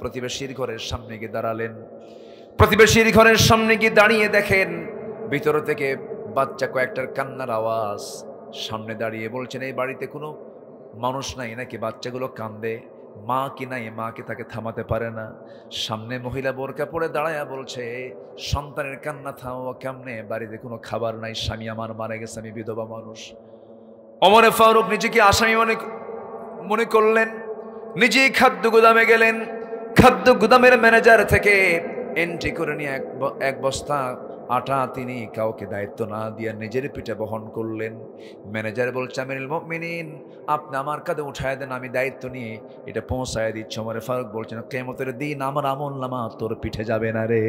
প্রতিবেশীর ঘরের সামনে গিয়ে দাঁড়ালেন। প্রতিবেশীর ঘরের সামনে গিয়ে দাঁড়িয়ে দেখেন ভিতর থেকে বাচ্চা কয়েকটার কান্নার আওয়াজ। সামনে দাঁড়িয়ে বলছেন এই বাড়িতে কোনো মানুষ নাই নাকি? বাচ্চাগুলো কান্দে, মা কি নাই, মা কি তাকে থামাতে পারে না? সামনে মহিলা বোরকা পরে দাঁড়ায়া বলছে সন্তানের কান্না থামাবো কেমনে, বাড়িতে কোনো খাবার নাই, স্বামী আমার মারা গেছে, আমি বিধবা মানুষ। ওমর ফারুক নিজেকে আসামি মনে করলেন, নিজেই খাদ্য গুদামে গেলেন। খাদ্য গুদামের ম্যানেজার থেকে এন্ট্রি করে নিয়ে এক বস্তা আটা তিনি কাউকে দায়িত্ব না দিয়ে নিজের পিঠে বহন করলেন। ম্যানেজার বলছে আমিরুল মুমিনিন, আপনি আমার কাঁধে উঠায় দেন, আমি দায়িত্ব নিয়ে এটা পৌঁছায় দিচ্ছি। ওমর ফারুক বলছেন কিয়ামতের দিন আমার আমলনামা তোর পিঠে যাবে না রে।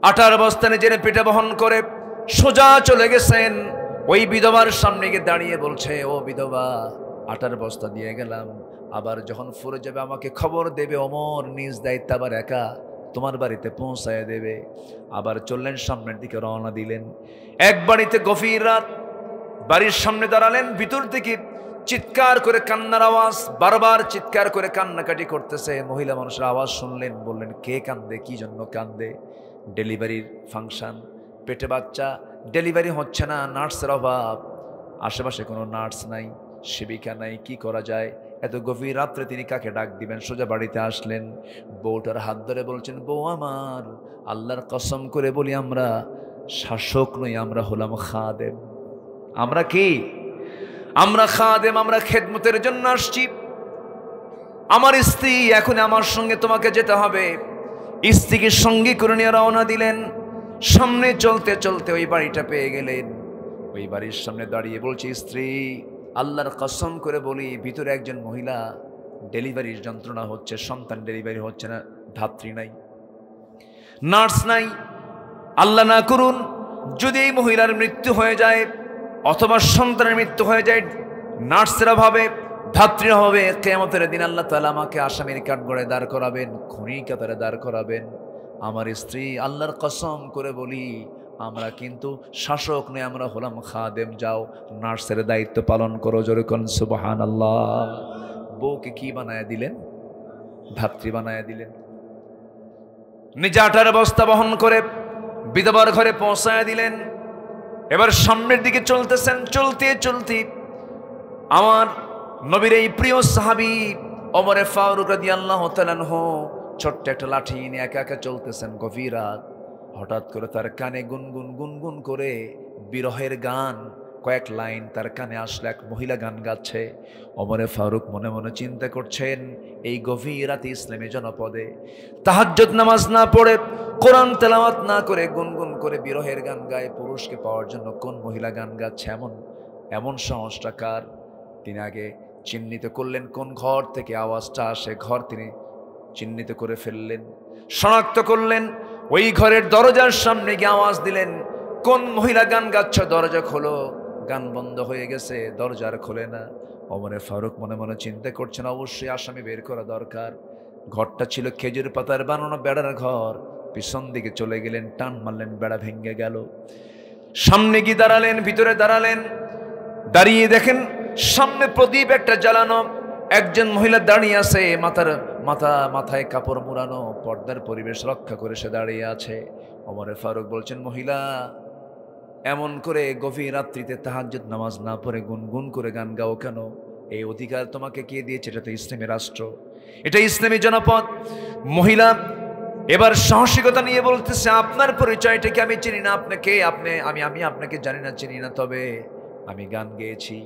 আটার বস্তা নিজের পিঠে বহন করে সোজা চলে গেছেন। ওই বিধবার সামনে গিয়ে দাঁড়িয়ে বলছে ও বিধবা, আটার বস্তা দিয়ে গেলাম, আবার যখন ফুরে যাবে আমাকে খবর দেবে। ওমর নিজ দায়িত্ব আবার একা তোমার বাড়িতে পৌঁছায় দেবে। আবার চললেন, সামনের দিকে রওনা দিলেন। এক বাড়িতে গভীর রাত, বাড়ির সামনে দাঁড়ালেন। ভিতর থেকে চিৎকার করে কান্নার আওয়াজ, বারবার চিৎকার করে কান্নাকাটি করতেছে। মহিলা মানুষের আওয়াজ শুনলেন, বললেন কে কান্দে, কি জন্য কান্দে? ডেলিভারির ফাংশন, পেটে বাচ্চা, ডেলিভারি হচ্ছে না, নার্সের অভাব, আশেপাশে কোনো নার্স নাই, সেবিকা নাই, কি করা যায়? এত গভীর রাত্রে তিনি কাকে ডাক দিবেন? সোজা বাড়িতে আসলেন। বউটার হাত ধরে বলছেন বউ আমার, আল্লাহর কসম করে বলি আমরা শাসক নই, আমরা হলাম খাদেম। আমরা কি? আমরা খাদেম, আমরা খেদমতের জন্য আসছি। আমার স্ত্রী এখন আমার সঙ্গে, তোমাকে যেতে হবে। স্ত্রীকে সঙ্গী করে নিয়ে রওনা দিলেন। সামনে চলতে চলতে ওই বাড়িটা পেয়ে গেলেন। ওই বাড়ির সামনে দাঁড়িয়ে বলছে স্ত্রী, আল্লাহর কসম করে বলি ভিতরে একজন মহিলা ডেলিভারির যন্ত্রণা হচ্ছে, সন্তান ডেলিভারি হচ্ছে না, ধাত্রী নাই, নার্স নাই। আল্লাহ না করুন যদি এই মহিলার মৃত্যু হয়ে যায় অথবা সন্তানের মৃত্যু হয়ে যায়, নার্সের অভাবে, ধাত্রীর অভাবে, কিয়ামতের দিন আল্লাহ তাআলা আমাকে আসামির কাঠগড়ায় দাঁড় করাবেন, খুনি কাতারে দাঁড় করাবেন। আমার স্ত্রী, আল্লাহর কসম করে বলি আমরা কিন্তু শাসক নই, আমরা হলাম খাদেম। যাও নার্সের দায়িত্ব পালন করো। জোরে কোন সুবহানাল্লাহ। বউকে কি বানায় দিলেন? ধাত্রী বানায় দিলেন। নিজে আটার বস্তা বহন করে বিধবার ঘরে পৌঁছায় দিলেন। এবার সামনের দিকে চলতেছেন। চলতে চলতে আমার নবীর এই প্রিয় সাহাবী ওমর ফারুক রাদিয়াল্লাহু তাআলা আনহু ছোট্ট একটা লাঠি নিয়ে একা একা চলতেছেন গভীর রাত। হঠাৎ করে তার কানে গুনগুন গুনগুন করে বিরহের গান কয়েক লাইন তার কানে আসলে, এক মহিলা গান গাচ্ছে। ওমর ফারুক মনে মনে চিন্তা করছেন এই গভীর রাতে ইসলামী জনপদে তাহাজ্জুদ নামাজ না পড়ে, কোরআন তেলাওয়াত না করে গুনগুন করে বিরহের গান গায়, পুরুষকে পাওয়ার জন্য কোন মহিলা গান গাচ্ছে? এমন সাহসটা কার? তিনি আগে চিহ্নিত করলেন কোন ঘর থেকে আওয়াজটা আসে, ঘর তিনি চিহ্নিত করে ফেললেন, শনাক্ত করলেন। ওই ঘরের দরজার সামনে গিয়ে আওয়াজ দিলেন, কোন মহিলা গান গাচ্ছ? দরজা খোলো। গান বন্ধ হয়ে গেছে, দরজা আর খোলে না। ওমর ফারুক মনে মনে চিন্তা করছেন অবশ্যই আসামি বের করা দরকার। ঘরটা ছিল খেজুর পাতার বানানো বেড়ার ঘর। পিছন দিকে চলে গেলেন, টান মারলেন, বেড়া ভেঙে গেল। সামনে গিয়ে দাঁড়ালেন, ভিতরে দাঁড়ালেন। দাঁড়িয়ে দেখেন সামনে প্রদীপ একটা জ্বালানো, একজন মহিলা দাঁড়িয়ে আছে, মাথার মাথায় কাপড় মুড়ানো, পর্দার পরিবেশ রক্ষা করে সে দাঁড়িয়ে আছে। ওমরে ফারুক বলছেন, মহিলা এমন করে গভীর রাত্রিতে তাহাজ্জুদ নামাজ না পড়ে গুনগুন করে গান গাও কেন? এই অধিকার তোমাকে কে দিয়েছে? এটা তো ইসলামী রাষ্ট্র, এটা ইসলামী জনপদ। মহিলা এবার সাহসিকতা নিয়ে বলতেছে, আপনার পরিচয়টা কি? আমি চিনি না আপনাকে, আমি আপনাকে জানি না, চিনি না, তবে আমি গান গেয়েছি,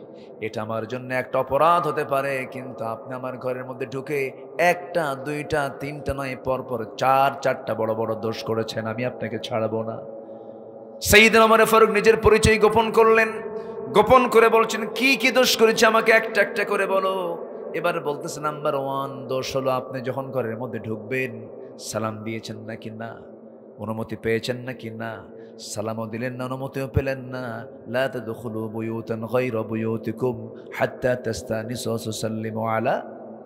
এটা আমার জন্য একটা অপরাধ হতে পারে, কিন্তু আপনি আমার ঘরের মধ্যে ঢুকে একটা দুইটা তিনটা নয়, পরপর চারটা বড় বড় দোষ করেছেন, আমি আপনাকে ছাড়বো না। সাইয়েদনা ওমর ফারুক নিজের পরিচয় গোপন করলেন, গোপন করে বলছেন, কি কি দোষ করেছে আমাকে একটা একটা করে বলো। এবার বলতেছে, নাম্বার 1 দোষ হলো আপনি যখন ঘরের মধ্যে ঢুকবেন সালাম দিয়েছেন নাকি না, অনুমতি পেয়েছেন নাকি না, সালামও দিলেন না, অনুমতিও পেলেন না। লা তাদখুলু বুয়ুতান গায়রা বুয়ুতিকুম হাত্তা তাস্তানিসু ওয়া তুসাল্লিমু আলা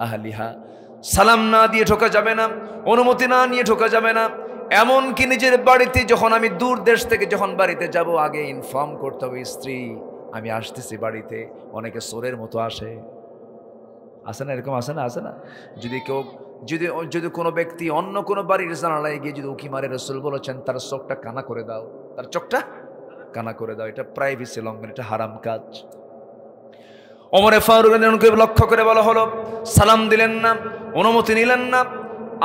আহলিহা। সালাম না দিয়ে ঢোকা যাবে না, অনুমতি না নিয়ে ঢোকা যাবে না। এমনকি নিজের বাড়িতে যখন আমি দূর দেশ থেকে যখন বাড়িতে যাব, আগে ইনফর্ম করতে হবে, স্ত্রী আমি আসতেছি বাড়িতে। অনেকে চোরের মতো আসে না, এরকম আসে না? যদি কোনো ব্যক্তি অন্য কোনো বাড়ির জানালায় গিয়ে যদি উকি মারে, রাসূল বলেছেন তার চোখটা কানা করে দাও, তার চোখটা কানা করে দাও। এটা প্রাইভেসি লঙ্ঘন, এটা হারাম কাজ। ওমরে ফারুককে লক্ষ্য করে বলা হলো, সালাম দিলেন না, অনুমতি নিলেন না,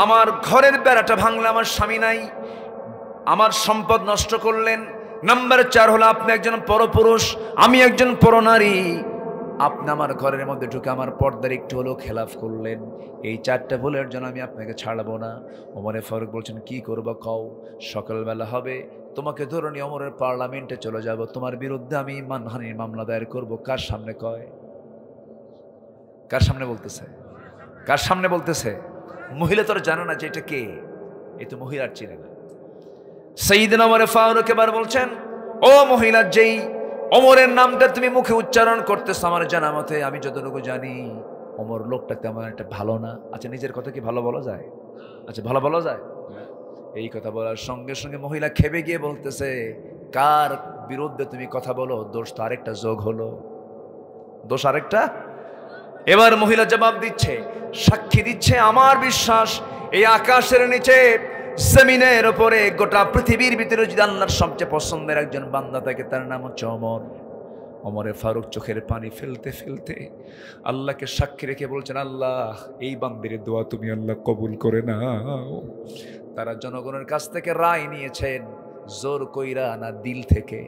আমার ঘরের বেড়াটা ভাঙলে, আমার স্বামী নাই, আমার সম্পদ নষ্ট করলেন। নাম্বার 4 হলো আপনি একজন পরপুরুষ, আমি একজন পরনারী, আপনি আমার ঘরের মধ্যে ঢুকে আমার পর্দার একটু হলেও খেলাফ করলেন। এই 4টা ভুলের জন্য আমি আপনাকে ছাড়বো না। ওমরে ফারুক বলছেন, কি করবো কও? সকালবেলা হবে, তোমাকে ধরে নিয়ে ওমরের পার্লামেন্টে চলে যাব, তোমার বিরুদ্ধে আমি মানহানির মামলা দায়ের করব। কার সামনে কয়? কার সামনে বলতেছে? কার সামনে বলতেছে? মহিলা তো জানে না যে এটা কে, এই তো মহিলার চিনে না। সাইয়েদনা ওমর ফারুক এবার বলছেন, ও মহিলা, যেই ওমরের নামটা তুমি মুখে উচ্চারণ করতেছ, আমার জানা মতে, আমি যতটুকু জানি, ওমর লোকটা তেমন একটা ভালো না। আচ্ছা, নিজের কথা কি ভালো বলা যায়? আচ্ছা, ভালো বলা যায়? এই কথা বলার সঙ্গে সঙ্গে মহিলা খেপে গিয়ে বলতেছে, কার বিরুদ্ধে তুমি কথা বলো? দোষ তো আরেকটা যোগ হলো, দোষ আরেকটা। এবার মহিলা জবাব দিচ্ছে, সাক্ষী দিচ্ছে, আমার বিশ্বাস এই আকাশের নিচে, জমিনের উপরে, গোটা পৃথিবীর ভিতরে যদি আল্লাহর সবচেয়ে পছন্দের একজন বান্দা থাকে, তার নাম হচ্ছে ওমর। ওমরে ফারুক চোখের পানি ফেলতে ফেলতে আল্লাহকে সাক্ষী রেখে বলছেন, আল্লাহ, এই বান্দির দোয়া তুমি আল্লাহ কবুল করে নাও। তারা জনগণের কাছ থেকে রায় নিয়েছেন, জোর কইরা না দিল থেকে।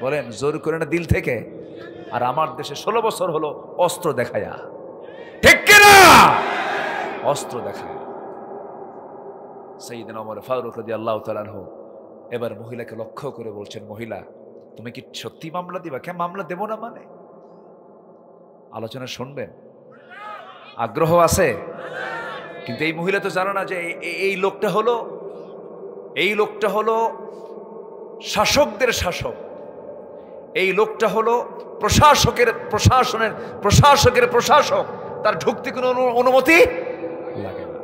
বলেন, জোর করে না দিল থেকে? আর আমার দেশে 16 বছর হলো অস্ত্র দেখায়া, ঠিক কিনা? অস্ত্র দেখায়। সাইয়েদনা ওমর ফারুক রাদিয়াল্লাহু তাআলা আনহু এবার মহিলাকে লক্ষ্য করে বলছেন, মহিলা, তুমি কি সত্যি মামলা দিবা? কেন মামলা দেব না মানে? আলোচনা শুনবেন? আগ্রহ আছে? কিন্তু এই মহিলা তো জানে না যে এই লোকটা হলো শাসকদের শাসক, এই লোকটা হলো প্রশাসকের প্রশাসক, তার ঢুকতে কোনো অনুমতি লাগে না।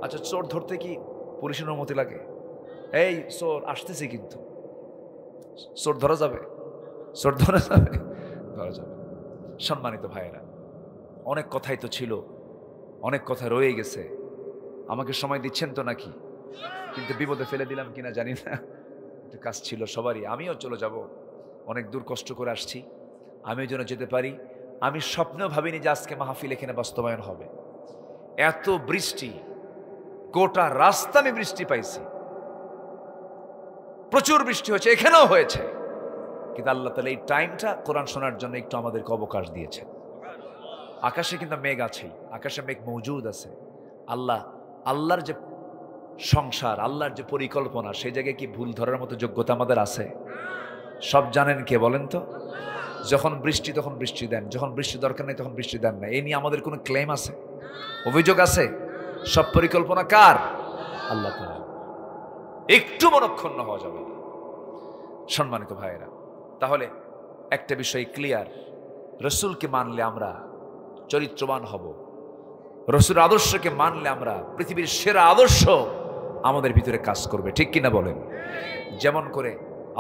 আচ্ছা, চোর ধরতে কি পুলিশের অনুমতি লাগে? এই চোর আসতেছে, কিন্তু চোর ধরা যাবে? চোর ধরা যাবে? ধরা যাবে। সম্মানিত ভাইয়েরা, অনেক কথাই তো ছিল, অনেক কথা রয়ে গেছে। আমাকে সময় দিচ্ছেন তো নাকি? কিন্তু বিপদে ফেলে দিলাম কিনা জানি না, একটু কাজ ছিল সবারই। আমিও চলে যাব, অনেক দূর কষ্ট করে আসছি, আমিও যেন যেতে পারি। আমি স্বপ্নেও ভাবিনি যে আজকে মাহফিল এখানে বাস্তবায়ন হবে। এত বৃষ্টি, গোটা রাস্তা আমি বৃষ্টি পাইছি, প্রচুর বৃষ্টি হয়েছে, এখানেও হয়েছে। কিন্তু আল্লাহ তাআলা এই টাইমটা কোরআন শোনার জন্য একটু আমাদেরকে অবকাশ দিয়েছেন। আকাশে কিন্তু মেঘ আছেই, আকাশে মেঘ মজুদ আছে। আল্লাহর যে সংসার, আল্লাহর যে পরিকল্পনা, সেই জায়গায় কি ভুল ধরার মতো যোগ্যতা আমাদের আছে? সব জানেন কে বলেন তো? যখন বৃষ্টি তখন বৃষ্টি দেন, যখন বৃষ্টি দরকার নেই তখন বৃষ্টি দেন না। এই নিয়ে আমাদের কোনো ক্লেম আছে, অভিযোগ আছে? সব পরিকল্পনা কার? আল্লাহ তাআলা। একটু মনক্ষুণ্ণ হওয়া যাবে না। সম্মানিত ভাইয়েরা, তাহলে একটা বিষয় ক্লিয়ার, রসুলকে মানলে আমরা চরিত্রবান হব, রসুল আদর্শকে মানলে আমরা পৃথিবীর সেরা আদর্শ আমাদের ভিতরে কাজ করবে, ঠিক কিনা বলেন? যেমন করে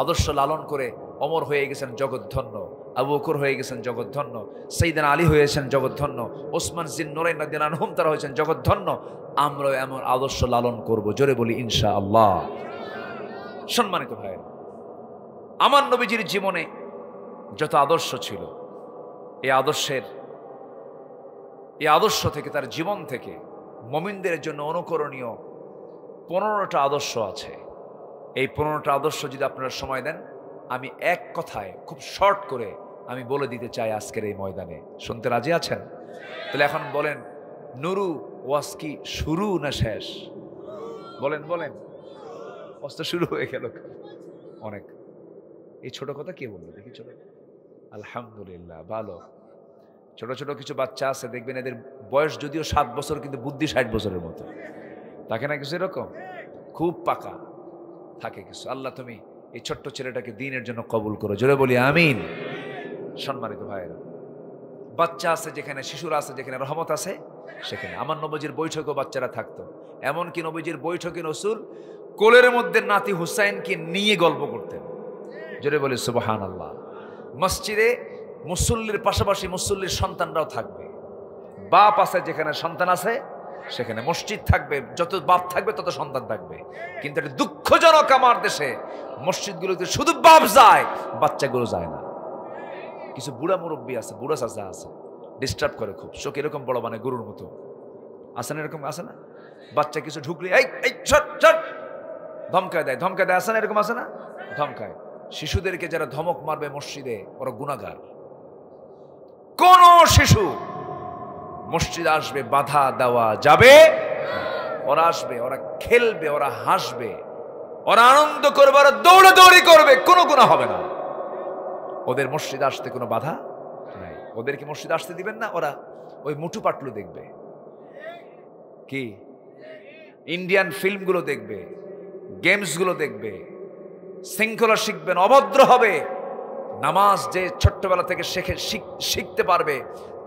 আদর্শ লালন করে অমর হয়ে গেছেন জগৎধন্য আবু বকর হয়ে গেছেন জগৎধন্য, সাইয়েদনা আলী হয়েছেন জগৎধন্য, ওসমান জিন্নুরাইন রাদিয়াল্লাহু আনহুম তারা হয়েছেন জগৎধন্য। আমরা এমন আদর্শ লালন করব, জোরে বলি ইনশাআল্লাহ। সম্মানিত ভাই, আমার নবীজির জীবনে যত আদর্শ ছিল, এই আদর্শ থেকে, তার জীবন থেকে মুমিনদের জন্য অনুকরণীয় 15টা আদর্শ আছে। এই 15টা আদর্শ যদি আপনারা সময় দেন, আমি এক কথায় খুব শর্ট করে আমি বলে দিতে চাই আজকের এই ময়দানে। শুনতে রাজি আছেন? তাহলে এখন বলেন, নুরু ওয়াজ কি শুরু না শেষ? বলেন বলেন, ওয়াজ তো শুরু হয়ে গেল অনেক। এই ছোট কথা কে বললো দেখি? ছোট, আলহামদুলিল্লাহ, ভালো। ছোট ছোট কিছু বাচ্চা আছে, দেখবেন এদের বয়স যদিও 7 বছর, কিন্তু বুদ্ধি 60 বছরের মতো থাকে না? কিছু এরকম খুব পাকা থাকে কিছু। আল্লাহ তুমি এই ছোট্ট ছেলেটাকে দ্বীনের জন্য কবুল করো, জোরে বলি আমিন। সম্মানিত ভাইয়েরা, বাচ্চা আছে যেখানে, শিশুরা আছে যেখানে, রহমত আছে সেখানে। আমার নবীজির বৈঠকেও বাচ্চারা থাকতো। এমনকি নবীজির বৈঠকে রাসূল কোলের মধ্যে নাতি হুসাইনকে নিয়ে গল্প করতেন, জোরে বলি সুবহানাল্লাহ। মসজিদে মুসল্লির পাশাপাশি মুসল্লির সন্তানরাও থাকবে। বাপ আছে যেখানে, সন্তান আছে সেখানে। মসজিদ থাকবে, যত বাপ থাকবে তত সন্তান থাকবে। কিন্তু এটা দুঃখজনক, আমার দেশে মসজিদগুলোতে শুধু বাপ যায়, বাচ্চাগুলো যায় না। কিছু বুড়া মুরব্বী আছে, বুড়া চাচা আছে, ডিস্টার্ব করে খুব, চোখ এরকম বড় মানে গরুর মতো, আছে না? এরকম আছে না? বাচ্চা কিছু ঢুকলে এই ধমকায় দেয়, আছে না? এরকম আছে না? ধমকায়। শিশুদেরকে যারা ধমক মারবে মসজিদে, ওরা গুনাহগার। কোন শিশু মসজিদে আসবে বাধা দেওয়া যাবে? ওরা আসবে, ওরা খেলবে, ওরা হাসবে, ওরা আনন্দ করবে, ওরা দৌড়াদৌড়ি করবে, কোনো গুনাহ হবে না। ওদের মসজিদে আসতে কোনো বাধা নাই। ওদেরকে মসজিদে আসতে দিবেন না, ওরা ওই মুটু পাটলু দেখবে, কি ইন্ডিয়ান ফিল্মগুলো দেখবে, গেমসগুলো দেখবে, শৃঙ্খলা শিখবেন, অভদ্র হবে। নামাজ যে ছোট্টবেলা থেকে শিখতে পারবে,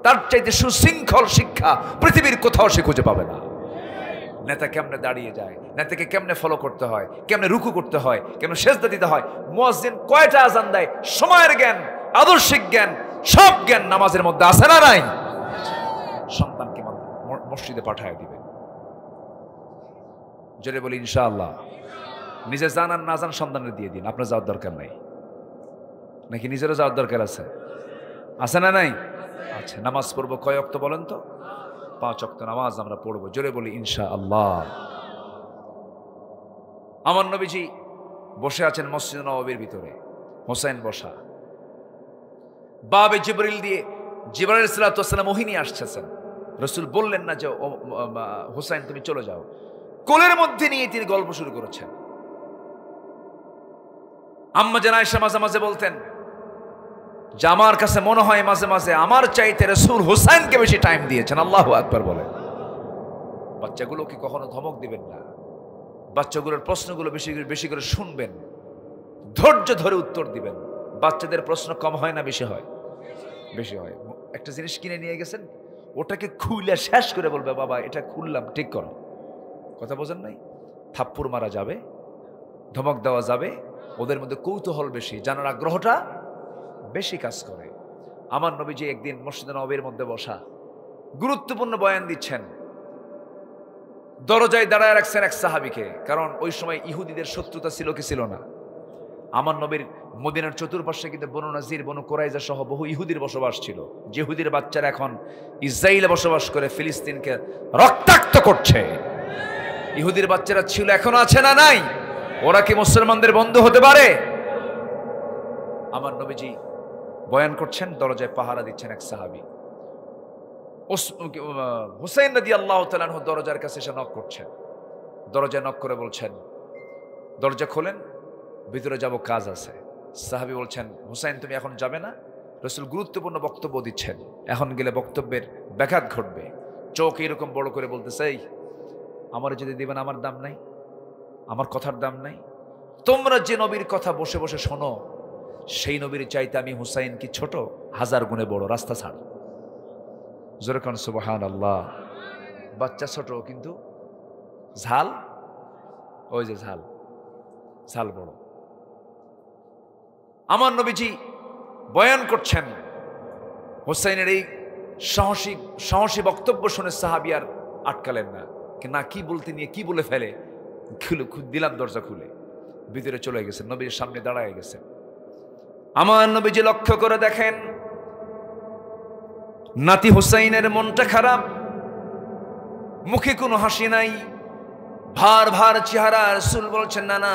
তার চাইতে সুশৃঙ্খল শিক্ষা পৃথিবীর কোথাও সে খুঁজে পাবে না। নেতা কেমনে দাঁড়িয়ে যায়, নেতাকে কেমনে ফলো করতে হয়, কেমনে রুকু করতে হয়, কেমনে সেজদা দিতে হয়, মুয়াজ্জিন কয়টা আজান দেয়, সময়ের জ্ঞান, আদর্শিক জ্ঞান, সব জ্ঞান নামাজের মধ্যে আছে না নাই? সন্তানকে মসজিদে পাঠায় দিবেন, জোরে বলি ইনশাআল্লাহ। নিজে জান আর না জান সন্তানের দিয়ে দিন, আপনার যাওয়ার দরকার নাই। নাকি নিজেরও যাওয়ার দরকার আছে? আছে না নাই? আচ্ছা, নামাজ পড়বো কয় ওয়াক্ত বলেন তো? 5 ওয়াক্ত নামাজ আমরা পড়বো, জোরে বলি ইনশাআল্লাহ। আমার নবীজি বসে আছেন মসজিদ নববীর ভিতরে, হোসেন বসা, বাবে জিবরিল দিয়ে জিবরাইল আলাইহিস সালাম ওহী নিয়ে আসছেন। রাসূল বললেন না যে হোসেন তুমি চলে যাও, কোলের মধ্যে নিয়ে তিনি গল্প শুরু করেছেন। আম্মা জান আয়েশা মাঝে মাঝে বলতেন যে আমার কাছে মনে হয় মাঝে মাঝে আমার চাইতে রাসূল হোসেনকে বেশি টাইম দিয়েছেন। আল্লাহু আকবার বলেন। বাচ্চাগুলোকে কখনো ধমক দিবেন না, বাচ্চাগুলোর প্রশ্নগুলো বেশি করে শুনবেন, ধৈর্য ধরে উত্তর দিবেন। বাচ্চাদের প্রশ্ন কম হয় না বেশি হয়? বেশি হয়। একটা জিনিস কিনে নিয়ে গেছেন, ওটাকে খুলে শেষ করে বলবে বাবা এটা খুললাম, ঠিক করো। কথা বোঝেন নাই? থাপ্পড় মারা যাবে, ধমক দেওয়া যাবে, ওদের মধ্যে কৌতূহল বেশি, জানার আগ্রহটা বেশি কাজ করে। আমার নবীজি একদিন মসজিদে নববীর মধ্যে বসা, গুরুত্বপূর্ণ বয়ান দিচ্ছেন, দরজায় দাঁড়ায় রাখছেন এক সাহাবীকে, কারণ ওই সময় ইহুদিদের শত্রুতা ছিল কি ছিল না? আমার নবীর মদিনার চতুর্পাশে কিন্তু বনু নাজির, বনু কুরাইজা সহ বহু ইহুদির বসবাস ছিল। যে ইহুদির বাচ্চারা এখন ইসরায়েলে বসবাস করে ফিলিস্তিনকে রক্তাক্ত করছে, ইহুদির বাচ্চারা ছিল, এখনো আছে না নাই? ওরা কি মুসলমানদের বন্ধু হতে পারে? আমার নবীজি বয়ান করছেন, দরজায় পাহারা দিচ্ছেন এক সাহাবী। হুসাইন রাদিয়াল্লাহু তাআলা আনহু দরজার কাছে এসে নক করছেন। দরজায় নক করে বলছেন দরজা খোলেন, ভিতরে যাব, কাজ আছে। সাহাবী বলছেন হুসাইন তুমি এখন যাবে না? রাসূল গুরুত্বপূর্ণ বক্তব্য দিচ্ছেন, এখন গেলে বক্তব্যের ব্যাঘাত ঘটবে। চোখ এরকম বড় করে বলতেছে, এই আমার যদি দিবেন আমার দাম নাই, আমার কথার দাম নাই। তোমরা যে নবীর কথা বসে বসে শোনো, সেই নবীর চাইতে আমি হুসাইন কি ছোট? 1000 গুণে বড়। রাস্তা ছাড়। জোরে কান সুবহানাল্লাহ। বাচ্চা ছোট কিন্তু ঝাল, ওই যে ঝাল বড়। আমার নবীজি বয়ান করছেন। হোসাইনের এই সাহসী সাহসী বক্তব্য শুনে সাহাবী আর আটকালেন না, না কি বলতে নিয়ে কি বলে ফেলে, দিলাম দরজা খুলে ভিতরে চলে গেছেন, নবীর সামনে দাঁড়ায় গেছেন। আমার নবীজি লক্ষ্য করে দেখেন নাতি হোসাইনের মনটা খারাপ, মুখে কোনো হাসি নাই, ভার ভার চেহারা। রাসূল বলছেন, না না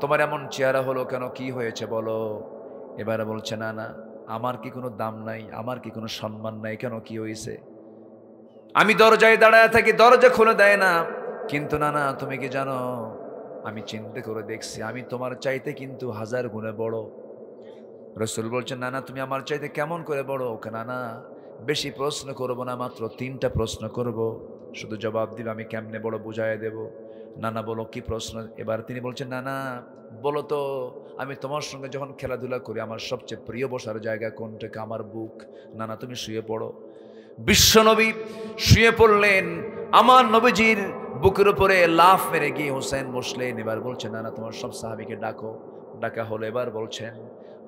তোমার এমন চেহারা হলো কেন, কি হয়েছে বলো। এবারে বলছে, না না আমার কি কোনো দাম নাই, আমার কি কোনো সম্মান নাই, কেন কি হয়েছে। আমি দরজায় দাঁড়ায় থাকি, দরজা খুলে দেয় না, কিন্তু না না তুমি কি জানো আমি চিন্তা করে দেখছি আমি তোমার চাইতে কিন্তু 1000 গুণে বড়। রাসূল বলছেন, না না তুমি আমার চাইতে কেমন করে বড়। না না বেশি প্রশ্ন করব না, মাত্র 3টা প্রশ্ন করব, শুধু জবাব দিবে, আমি কেমনে বড় বুঝাইয়া দেব। না না বলো কি প্রশ্ন। এবার তিনি বলছেন, না না বলো তো আমি তোমার সঙ্গে যখন খেলাধুলা করি আমার সবচেয়ে প্রিয় বসার জায়গা কোনটা। আমার বুক। না না তুমি শুয়ে পড়ো। বিশ্বনবী শুয়ে পড়লেন, আমার নবীজির বুকের উপরে লাফ মেরে গিয়ে হোসেন বসলেন। এবার বলছেন, না না তোমার সব সাহাবীকে ডাকো। ডাকা হলো। এবার বলছেন,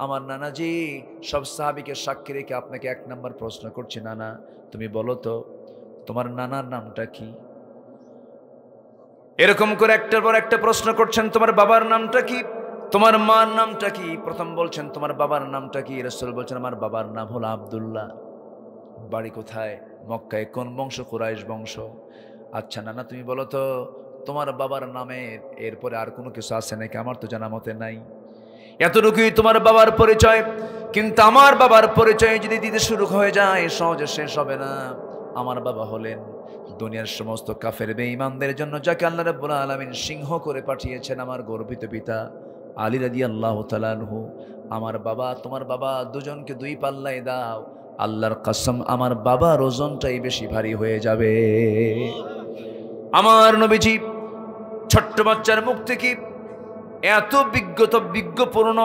আমার নানাজি সব সাহাবীকে সাক্ষী রেখে আপনাকে 1 নম্বর প্রশ্ন করছি, নানা তুমি বলো তো তোমার নানার নামটা কি। এরকম করে একটার পর একটা প্রশ্ন করছেন, তোমার বাবার নামটা কি, তোমার মার নামটা কি। প্রথম বলছেন তোমার বাবার নামটা কি। রাসূল বলছেন, আমার বাবার নাম হলো আব্দুল্লাহ। বাড়ি কোথায়? মক্কায়। কোন বংশ? কুরাইশ বংশ। আচ্ছা নানা তুমি বলো তো তোমার বাবার নামের এরপরে আর কোনো কিছু আছে নাকি, আমার তো জানা মতে নাই। এতটুকুই তোমার বাবার পরিচয়, কিন্তু আমার বাবার পরিচয় যদি দিতে শুরু হয়ে যায় সহজে শেষ হবে না। আমার বাবা হলেন দুনিয়ার সমস্ত কাফের বেঈমানদের জন্য যাকে আল্লাহ রাব্বুল আলামিন সিংহ করে পাঠিয়েছেন আমার গর্বিত পিতা আলী রাদিয়াল্লাহু তাআলা আনহু। আমার বাবা তোমার বাবা দুজনকে 2 পাল্লায় দাও, আল্লাহর কসম আমার বাবার ওজনটাই বেশি ভারী হয়ে যাবে। আমার নবীজি ছোট্ট বাচ্চার মুখ থেকে এত বিজ্ঞপূর্ণ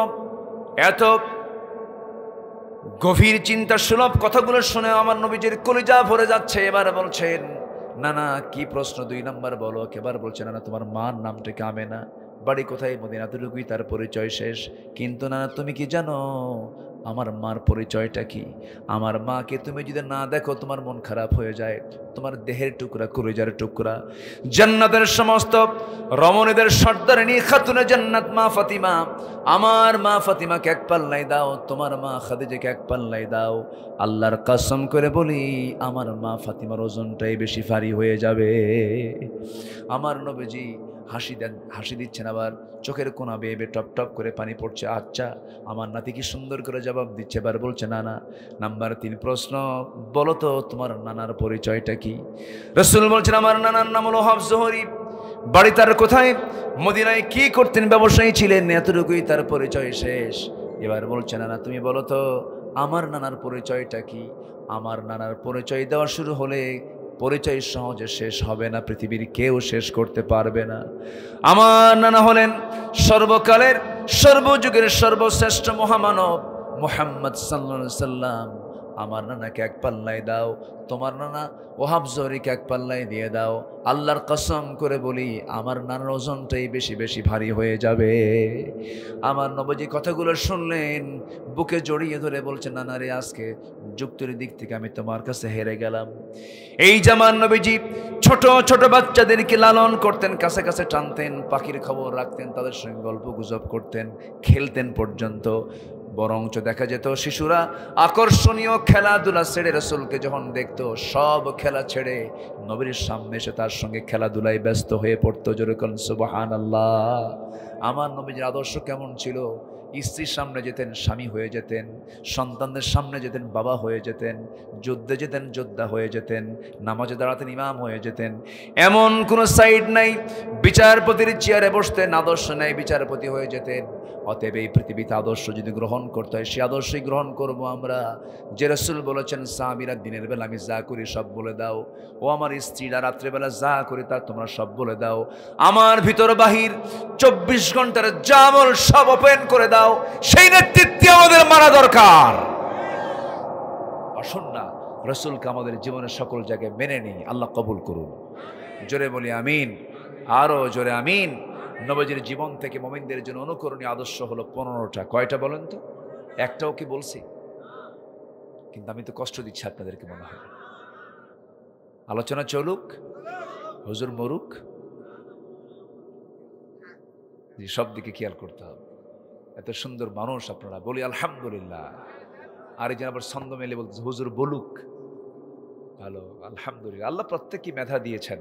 এত গভীর চিন্তা সুলভ কথাগুলো শুনে আমার নবীজির কলিজা ভরে যাচ্ছে। এবার বলছেন, না না কি প্রশ্ন 2 নাম্বার বলো। এবার বলছেন, না তোমার মার নামটা কি আমেনা, বাড়ি কোথায়? মদিনা। এতটুকুই তার পরিচয় শেষ। কিন্তু না তুমি কি জানো আমার মার পরিচয়টা কি। আমার মাকে তুমি যদি না দেখো তোমার মন খারাপ হয়ে যায়, তোমার দেহের টুকরা কলিজার টুকরা। জান্নাতের সমস্ত রমণীদের সর্দারিনী খাতুনে জান্নাত মা ফাতিমা, আমার মা ফাতিমাকে 1 পাল্লায় দাও, তোমার মা খাদিজাকে 1 পাল্লায় দাও। আল্লাহর কসম করে বলি আমার মা ফাতিমার ওজনটাই বেশি ভারী হয়ে যাবে। আমার নবীজি হাসি দিচ্ছেন, আবার চোখের কোনা বেয়ে টপ টপ করে পানি পড়ছে। আচ্ছা আমার নাতি কি সুন্দর করে জবাব দিচ্ছে। এবার বলছে, না না নাম্বার 3 প্রশ্ন বলো তো তোমার নানার পরিচয়টা কি। রাসূল বলছেন, আমার নানার নাম হলো হাফস জোহরি, বাড়ি তার কোথায়? মদিনায়। কি করতেন? ব্যবসায়ী ছিলেন। এতটুকুই তার পরিচয় শেষ। এবার বলছে, না না তুমি বলো তো আমার নানার পরিচয়টা কি। আমার নানার পরিচয় দেওয়া শুরু হলে পরিচয় সহজে শেষ হবে না, পৃথিবীর কেউ শেষ করতে পারবে না। আমার নানা হলেন সর্বকালের সর্বযুগের সর্বশ্রেষ্ঠ মহামানব মুহাম্মদ সাল্লাল্লাহু আলাইহি সাল্লাম। আমার নানাকে 1 পাল্লায় দাও, তোমার নানা ওহাব জহরিকে 1 পাল্লায় দিয়ে দাও। আল্লাহর কসম করে বলি আমার নানার ওজনটাই বেশি বেশি ভারী হয়ে যাবে। আমার নবীজি কথাগুলো শুনলেন, বুকে জড়িয়ে ধরে বলছেন, নানা রে আজকে যুক্তির দিক থেকে আমি তোমার কাছে হেরে গেলাম। এই জামান নবীজি ছোট ছোট বাচ্চাদেরকে লালন করতেন, কাছে কাছে টানতেন, পাখির খবর রাখতেন, তাদের সঙ্গে গল্প গুজব করতেন, খেলতেন পর্যন্ত। বরঞ্চ দেখা যেত শিশুরা আকর্ষণীয় খেলাধুলা ছেড়ে রাসূলকে যখন দেখতো সব খেলা ছেড়ে নবীর সামনে এসে তার সঙ্গে খেলাধুলায় ব্যস্ত হয়ে পড়তো। যেরকম সুবহানাল্লাহ। আমার নবীর আদর্শ কেমন ছিল? স্ত্রীর সামনে যেতেন স্বামী হয়ে যেতেন, সন্তানদের সামনে যেতেন বাবা হয়ে যেতেন, যুদ্ধে যেতেন যোদ্ধা হয়ে যেতেন, নামাজে দাঁড়াতেন ইমাম হয়ে যেতেন। এমন কোনো সাইড নাই। বিচারপতির চেয়ারে বসতেন, আদর্শ নেই বিচারপতি হয়ে যেতেন। অতএব এই পৃথিবীতে আদর্শ যদি গ্রহণ করতে হয় সে আদর্শই গ্রহণ করব আমরা। যে রাসূল বলেছেন সাহাবীরা দিনের বেলা আমি যা করি সব বলে দাও, ও আমার স্ত্রীরা রাত্রেবেলা যা করি তা তোমরা সব বলে দাও। আমার ভিতর বাহির 24 ঘন্টার জামল সব ওপেন করে দাও। সেই নেতৃত্বে আমাদের মারা দরকার। আসুন না রাসূলকে আমাদের জীবনের সকল জায়গায় মেনে নিই। আল্লাহ কবুল করুন। জোরে বলি আমিন, আরো জোরে আমিন। নবীজির জীবন থেকে মুমিনদের জন্য অনুকরণীয় আদর্শ হলো 15টা। কয়টা বলেন তো? একটাও কি বলছি? কিন্তু আমি তো কষ্ট দিচ্ছি আপনাদেরকে মনে হয়। আলোচনা চলুক, হুজুর মরুক, সব দিকে খেয়াল করতে হবে। এত সুন্দর মানুষ আপনারা, বলি আলহামদুলিল্লাহ। আর এই যে আবার ছন্দ মেলে বলতেছে হুজুর বলুক, ভালো, আলহামদুলিল্লাহ। আল্লাহ প্রত্যেককে মেধা দিয়েছেন।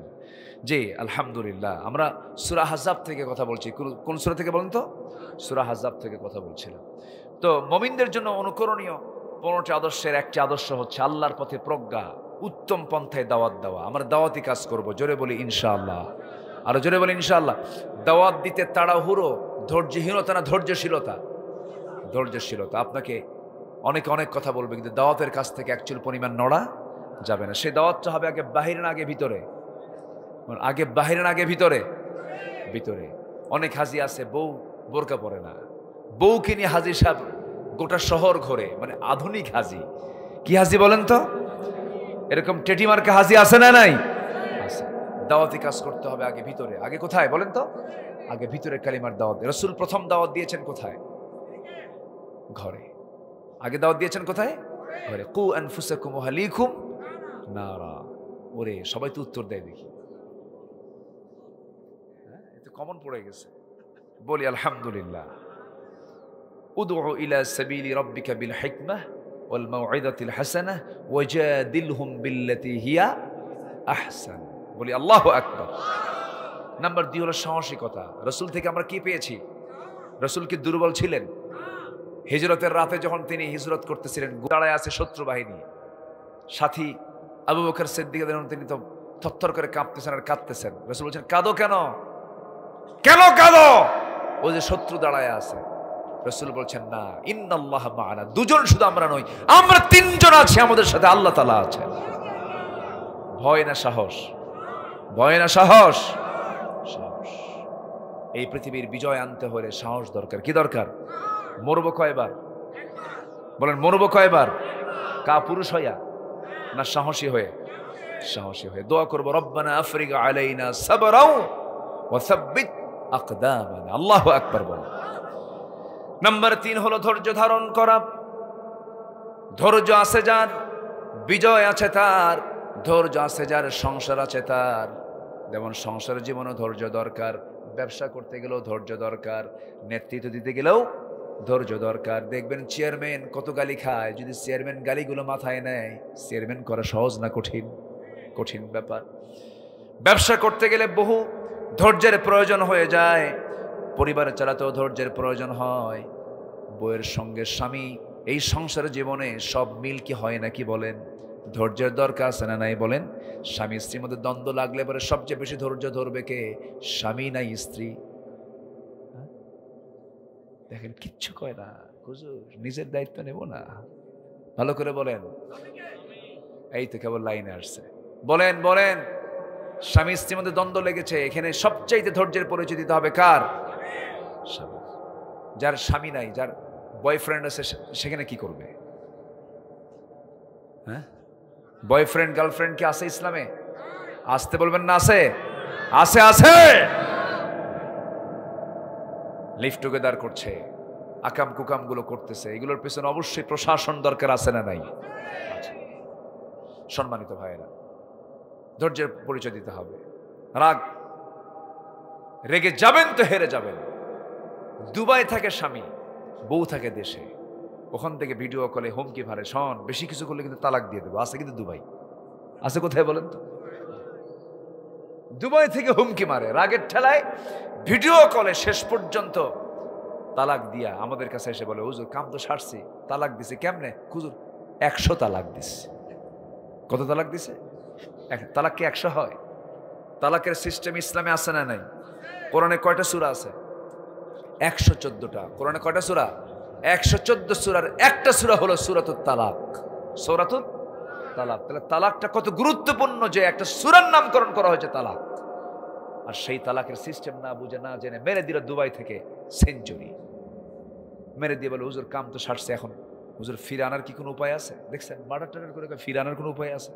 জি আলহামদুলিল্লাহ। আমরা সূরা আহজাব থেকে কথা বলছি। কোন সূরা থেকে বলেন তো? সূরা আহজাব থেকে কথা বলছিলাম। তো মুমিনদের জন্য অনুকরণীয় 15টি আদর্শের একটি আদর্শ হচ্ছে আল্লাহর পথে প্রজ্ঞা, উত্তম পন্থায় দাওয়াত দেওয়া। আমরা দাওয়াতি কাজ করব, জোরে বলি ইনশাআল্লাহ। আরো জোরে বলি ইনশাআল্লাহ। দাওয়াত দিতে তাড়াহুড়ো, ধৈর্যহীনতা না ধৈর্যশীলতা? ধৈর্যশীলতা। আপনাকে অনেকে অনেক কথা বলবে, কিন্তু দাওয়াতের কাছ থেকে এক চুল পরিমাণ নড়া যাবে না। সেই দাওয়াতটা হবে আগে বাহিরে না আগে ভিতরে? আগে বাহিরে না আগে ভিতরে? ভিতরে। অনেক হাজি আছে বউ বোরকা পরে না, বউকে নিয়ে হাজি সাহেব গোটা শহর ঘোরে, মানে আধুনিক হাজি। কি হাজি বলেন তো? এরকম টেটিমার্কা হাজি আছে না নাই? আছে। দাওয়াতি কাজ করতে হবে আগে ভিতরে। আগে কোথায় বলেন তো? আগে ভিতরে কালিমার দাওয়াত। রাসূল প্রথম দাওয়াত দিয়েছেন কোথায়? ঘরে। আগে দাওয়াত দিয়েছেন কোথায়? ঘরে। কু আনফুসাকুম ওয়া আহলিকুম নারা। ওরে সবাই তো উত্তর দেয় দেখি, এটা কমন পড়ে গেছে। বলি আলহামদুলিল্লাহ। উদউ ইলা সাবিলি রাব্বিকা বিল হিকমাহ ওয়াল মাউইযাতিল হাসানাহ ওয়াজাদিলহুম বিল্লাতী হিয়া আহসান। বলি আল্লাহু আকবার। নাম্বার 2 হলো সাহসিকতা। রাসূল থেকে আমরা কি পেয়েছি? রাসূল কি দুর্বল ছিলেন? হিজরতের রাতে যখন তিনি হিজরত করতেছিলেন, দাঁড়ায় আছে শত্রু বাহিনী, সাথী আবু বকর সিদ্দিক রাদিয়াল্লাহু, তিনি তো থরথর করে কাঁপতেছেন আর কাঁদতেছেন। রাসূল বলছেন কাঁদো কেন? কেন কাঁদো? ওই যে শত্রু দাঁড়ায় আছে। রাসূল বলছেন না, ইন্নাল্লাহ মা'ানা, দুজন শুধু আমরা নই, আমরা তিনজন আছি, আমাদের সাথে আল্লাহ তাআলা আছেন। ভয় না সাহস? ভয় না সাহস? সাহস। এই পৃথিবীর বিজয় আনতে হলে সাহস দরকার। কি দরকার? মরব কয়বার? বলেন মরব কয়বার? পুরুষ হইয়া না সাহসী হয়ে? সাহসী হয়ে। দোয়া করব, রব্বানা আফরিগ আলাইনা সাবরাও ওয়া সাব্বিত আকদামানা। আল্লাহু আকবার বল। নাম্বার 3 হলো ধৈর্য ধারণ করা। ধৈর্য আছে যার, বিজয় আছে তার। ধৈর্য আছে যার, সংসার আছে তার। যেমন সংসার জীবনে ধৈর্য দরকার, ব্যবসা করতে গেলেও ধৈর্য দরকার, নেতৃত্ব দিতে গেলেও ধৈর্য দরকার। দেখবেন চেয়ারম্যান কত গালি খায়, যদি চেয়ারম্যান গালিগুলো মাথায় নেয়, চেয়ারম্যান করা সহজ না কঠিন? কঠিন ব্যাপার। ব্যবসা করতে গেলে বহু ধৈর্যের প্রয়োজন হয়ে যায়, পরিবারে চালাতেও ধৈর্যের প্রয়োজন হয়। বউয়ের সঙ্গে স্বামী, এই সংসার জীবনে সব মিল কি হয় নাকি বলেন? ধৈর্যের দরকার আছে না নাই বলেন? স্বামী স্ত্রীর মধ্যে দ্বন্দ্ব লাগলে পরে সবচেয়ে বেশি ধৈর্য ধরবে কে? স্বামী নাই স্ত্রী? দেখেন কিচ্ছু কয় না, হুজুর নিজের দায়িত্ব নেব না। ভালো করে বলেন। এই তো কেবল লাইনে আসছে। বলেন বলেন। স্বামী স্ত্রীর মধ্যে দ্বন্দ্ব লেগেছে, এখানে সবচাইতে ধৈর্যের পরিচয় দিতে হবে কার? স্বামী। যার স্বামী নাই, যার বয়ফ্রেন্ড আছে, সেখানে কি করবে? হ্যাঁ, বয়ফ্রেন্ড গার্লফ্রেন্ড কি আছে ইসলামে? আসতে বলবেন না? আছে, আছে, আছে। লিভ টুগেদার করছে, আকাম কুকাম গুলো করতেছে, এগুলোর পেছনে অবশ্যই প্রশাসন দরকার আছে না নাই? সম্মানিত ভাইয়েরা, ধৈর্যের পরিচয় দিতে হবে। রাগ, রেগে যাবেন তো হেরে যাবেন। দুবাই থাকে স্বামী, বউ থাকে দেশে, ওখান থেকে ভিডিও কলে হুমকি ভারে, শোন বেশি কিছু করলে কিন্তু তালাক দিয়ে দেবো। আছে কিন্তু দুবাই, আছে কোথায় বলেন তো? দুবাই থেকে হুমকি মারে, রাগের ঠেলায় ভিডিও কলে শেষ পর্যন্ত তালাক দিয়া আমাদের কাছে এসে বলে, হুজুর কাম তো সারছি, তালাক দিছে। কেমনে হুজুর? 100 তালাক দিছে। কত তালাক দিছে? তালাক কি 100 হয়? তালাকের সিস্টেম ইসলামে আছে না নাই? কোরআনে কয়টা সূরা আছে? 114টা। কোরআনে কয়টা সূরা? 114 সূরার একটা সূরা হলো সূরাতুত তালাক। সূরাতুত তালাক। তাহলে তালাকটা কত গুরুত্বপূর্ণ যে একটা সূরার নামকরণ করা হয়েছে তালাক। আর সেই তালাকের সিস্টেম না বুঝে না জেনে মেরে দিল দুবাই থেকে সেঞ্চুরি মেরে দিয়ে বলে, হুজুর কাম তো সারছে, এখন হুজুর ফিরে আনার কি কোনো উপায় আছে? দেখছেন মার্ডার টার্ডার করে ফিরে আনার কোনো উপায় আছে?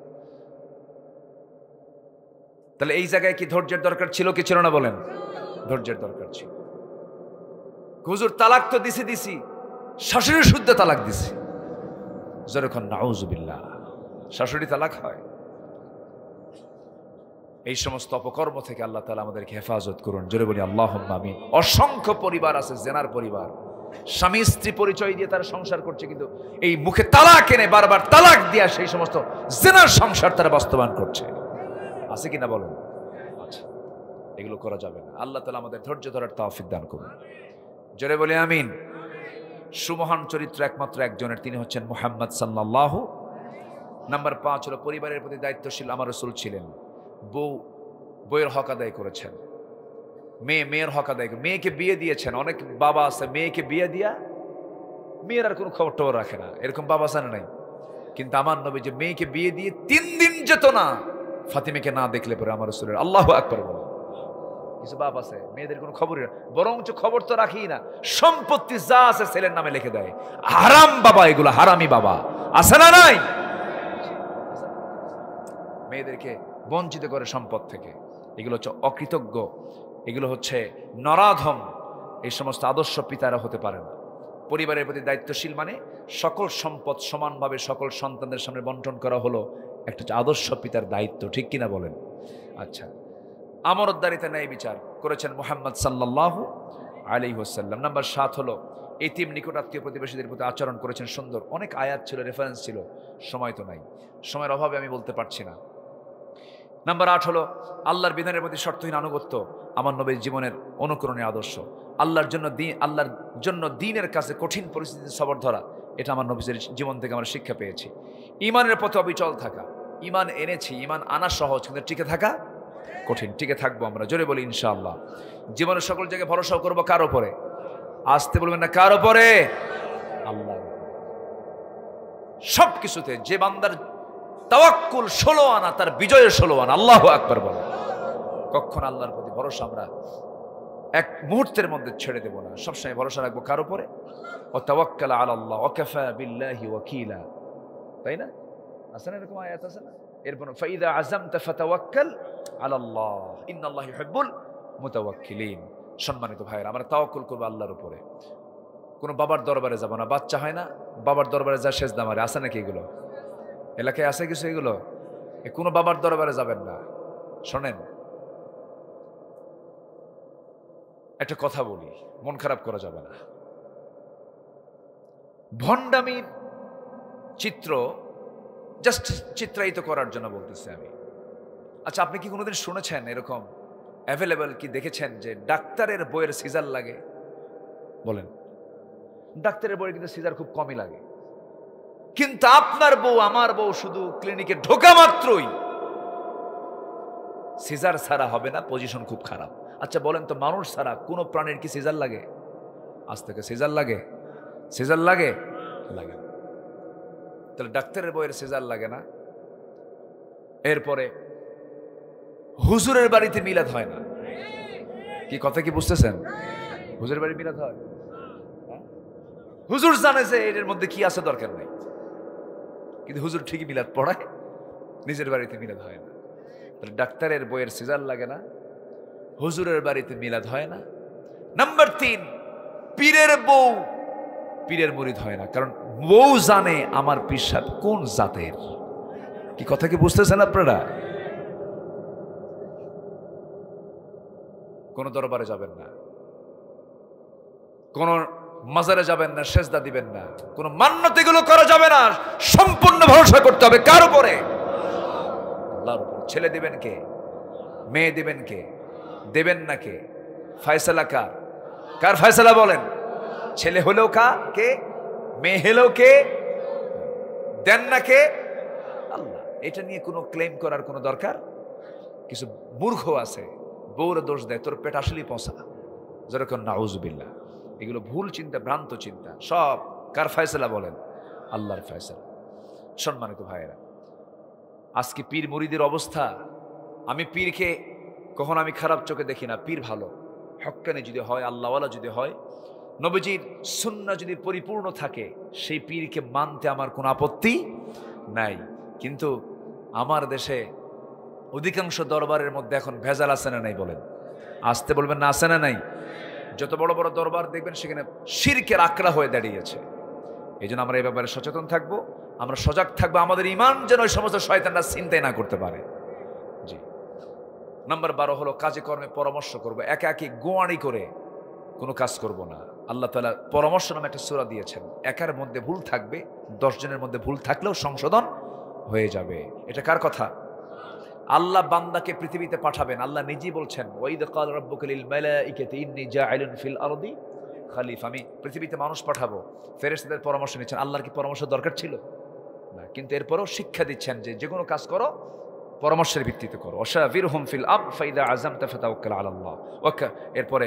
তাহলে এই জায়গায় কি ধৈর্যের দরকার ছিল কি ছিল না বলেন? ধৈর্যের দরকার ছিল। হুজুর তালাক তো দিছি, শাশুড়ি শুদ্ধ তালাক দিছে, যেরকম নাউজুবিল্লাহ, শাশুড়ি তালাক হয়। এই সমস্ত অপকর্ম থেকে আল্লাহ তাআলা আমাদেরকে হেফাজত করুন, জোরে বলি আল্লাহুম্মা আমিন। অসংখ্য পরিবার আছে জেনার পরিবার, স্বামী স্ত্রী পরিচয় দিয়ে তারা সংসার করছে, কিন্তু এই মুখে তালাক এনে বারবার তালাক দিয়া সেই সমস্ত জেনার সংসার তারা বাস্তবায়ন করছে, আছে কিনা বলেন? আচ্ছা, এগুলো করা যাবে না। আল্লাহ তাআলা আমাদের ধৈর্য ধরার তৌফিক দান করুন, জোরে বলি আমিন। সুমহান চরিত্র একমাত্র একজনের, তিনি হচ্ছেন মুহাম্মদ সাল্লাল্লাহু। নাম্বার 5 হলো পরিবারের প্রতি দায়িত্বশীল আমার রাসূল ছিলেন। বউয়ের হক আদায় করেছেন, মেয়ের হক আদায় করে, মেয়েকে বিয়ে দিয়েছেন। অনেক বাবা আছে মেয়েকে বিয়ে দিয়া মেয়ের আর কোনো খবর টবর রাখে না, এরকম বাবা আছে না নাই? কিন্তু আমার নবী যে মেয়েকে বিয়ে দিয়ে 3 দিন যেত না ফাতিমাকে না দেখলে পরে আমার রাসূলের, আল্লাহু আকবার বলে। কিছু বাপ আছে মেয়েদের কোনো খবরই না, বরঞ্চ খবর তো রাখি না, সম্পত্তি যা আছে ছেলের নামে লিখে দেয়। হারাম বাবা, এগুলো হারামি বাবা, আছে না নাই? মেয়েদেরকে বঞ্চিত করে সম্পদ থেকে, এগুলো হচ্ছে অকৃতজ্ঞ, এগুলো হচ্ছে নরাধম। এই সমস্ত আদর্শ পিতারা হতে পারে না। পরিবারের প্রতি দায়িত্বশীল মানে সকল সম্পদ সমানভাবে সকল সন্তানদের সামনে বন্টন করা হলো একটা আদর্শ পিতার দায়িত্ব, ঠিক কিনা বলেন? আচ্ছা, আমানতদারিতা ন্যায় বিচার করেছেন মুহাম্মদ সাল্লাল্লাহু আলাইহি ওয়াসাল্লাম। নাম্বার 7 হলো এতিম নিকটাত্মীয় প্রতিবেশীদের প্রতি আচরণ করেছেন সুন্দর। অনেক আয়াত ছিল, রেফারেন্স ছিল, সময় তো নাই, সময়ের অভাবে আমি বলতে পারছি না। নাম্বার 8 হলো আল্লাহর বিধানের প্রতি শর্তহীন আনুগত্য, আমার নবীর জীবনের অনুকরণীয় আদর্শ। আল্লাহর জন্য দ্বীনের কাছে কঠিন পরিস্থিতিতে সবর ধরা, এটা আমার নবীর জীবন থেকে আমরা শিক্ষা পেয়েছি। ঈমানের পথে অবিচল থাকা, ঈমান এনেছি, ঈমান আনা সহজ, কিন্তু টিকে থাকা কঠিন। টিকে থাকবো আমরা, জোরে বলি ইনশাআল্লাহ। জীবনের সকল জায়গায় ভরসা করবো কার উপরে? আসতে বলবেন না, কার উপরে? আল্লাহর উপরে। সবকিছুতে যে বান্দার তাওয়াক্কুল 16 আনা, তার বিজয়ের 16 আনা। আল্লাহু আকবার বলে। কখন আল্লাহর প্রতি ভরসা আমরা এক মুহূর্তের মধ্যে ছেড়ে দেব না, সবসময় ভরসা রাখবো কার উপরে? ওয়া তাওয়াক্কাল আলাল্লাহ ওয়া কাফা বিল্লাহি ওয়াকিলা, তাই না? আছে না এরকম আয়াত? আছে না? এরপর ফাইদা আযামতা ফাতাওয়াক্কাল আলাল্লাহ ইন্নাল্লাহা ইউহিব্বুল মুতাওয়াক্কিলিন। সম্মানিত ভাইরা, আমরা তাওয়াক্কুল করব আল্লাহর উপরে। কোনো বাবার দরবারে যাব না, বাচ্চা হয় না বাবার দরবারে যা সেজদা মারে, আছে নাকি এগুলো? এলাকায় আছে কিছু এগুলো? কোনো বাবার দরবারে যাবেন না। শোনেন, একটা কথা বলি, মন খারাপ করা যাবে না। ভণ্ডামির চিত্র জাস্ট চিত্রায়িত করার জন্য বলতেছি আমি। আচ্ছা, আপনি কি কোনোদিন শুনেছেন এরকম অ্যাভেলেবল কি দেখেছেন যে ডাক্তারের বইয়ের সিজার লাগে? বলেন, ডাক্তারের বইয়ের কিন্তু সিজার খুব কমই লাগে, কিন্তু আপনার বউ আমার বউ শুধু ক্লিনিকে ঢোকা মাত্রই সিজার ছাড়া হবে না, পজিশন খুব খারাপ। আচ্ছা বলেন তো, মানুষ ছাড়া কোনো প্রাণীর কি সিজার লাগে? আজ থেকে সিজার লাগে? সিজার লাগে? লাগে না। তাহলে ডাক্তারের বইয়ের সিজার লাগে না। এরপরে হুজুরের বাড়িতে মিলাদ হয় না। কি কথা কি বুঝতেছেন? হুজুরের বাড়ি মিলাদ হয়? হুজুর জানে যে এর মধ্যে কি আছে, দরকার নাই, কিন্তু হুজুর ঠিকই মিলাদ পড়ায়, নিজের বাড়িতে মিলাদ হয় না। তাহলে ডাক্তারের বইয়ের সিজার লাগে না, হুজুরের বাড়িতে মিলাদ হয় না। নাম্বার 3, পীরের বউ পীরের মুরিদ হয় না, কারণ বউ জানে আমার পীর সাহেব কোন জাতের। কি কথা কি বুঝতেছেন আপনারা? কোন দরবারে যাবেন না, কোন মাজারে যাবেন না, সেজদা দিবেন না, কোন মান্নত এগুলো করা যাবে না। সম্পূর্ণ ভরসা করতে হবে কার উপরে? আল্লাহর উপরে। ছেলে দিবেন কে? মেয়ে দিবেন কে? দেবেন না কে? ফয়সালা কার? কার ফয়সালা বলেন? ছেলে হলেও কে? মেয়ে হলেও কে? দেন না কে? আল্লাহ। এটা নিয়ে কোনো ক্লেম করার কোনো দরকার? কিছু মূর্খ আছে বউর দোষ দেয়, তোর পেট আসলেই পচা, যেরকম নাউজুবিল্লাহ। এগুলো ভুল চিন্তা, ভ্রান্ত চিন্তা। সব কার ফয়সালা বলেন? আল্লাহর ফয়সালা। সম্মানিত ভাইয়েরা, আজকে পীর মুরিদের অবস্থা, আমি পীরকে কখন আমি খারাপ চোখে দেখি না। পীর ভালো, হক্কানি যদি হয়, আল্লাহওয়ালা যদি হয়, নবীজির সুন্নাহ যদি পরিপূর্ণ থাকে, সেই পীরকে মানতে আমার কোনো আপত্তি নাই। কিন্তু আমার দেশে অধিকাংশ দরবারের মধ্যে এখন ভেজাল আছে না নাই? বলেন, আসতে বলবেন না, আছে না নাই? যত বড় বড় দরবার দেখবেন সেখানে শিরকের আকড়া হয়ে দাঁড়িয়েছে। এই জন্য আমরা এই ব্যাপারে সচেতন থাকবো, আমরা সজাগ থাকবো, আমাদের ঈমান যেন ওই সমস্ত শয়তানরা চিন্তাই না করতে পারে। জি। নাম্বার 12 হলো কাজে কর্মে পরামর্শ করবো, একা একই গোয়ানি করে কোনো কাজ করব না। আল্লাহ তাআলা পরামর্শ নামে একটা সূরা দিয়েছেন। একার মধ্যে ভুল থাকবে, 10 জনের মধ্যে ভুল থাকলেও সংশোধন হয়ে যাবে। এটা কার কথা? আল্লাহ বান্দাকে পৃথিবীতে পাঠাবেন। আল্লাহ নিজেই বলছেন, ওয়াইদ ক্বাল রাব্বুকা লিল মালাইকাতি ইন্নী জাইলুন ফিল আরদি খলিফা, আমি পৃথিবীতে মানুষ পাঠাবো। ফেরেশতাদের পরামর্শ নিচ্ছেন। আল্লাহর কি পরামর্শ দরকার ছিল না? কিন্তু এরপরও শিক্ষা দিচ্ছেন যে যে কোনো কাজ করো পরামর্শের ভিত্তিতে করো। ওয়াশাবিরহুম ফিল আমর ফাইদা আযামতা ফাতাওয়াক্কাল আলাল্লাহ। এরপরে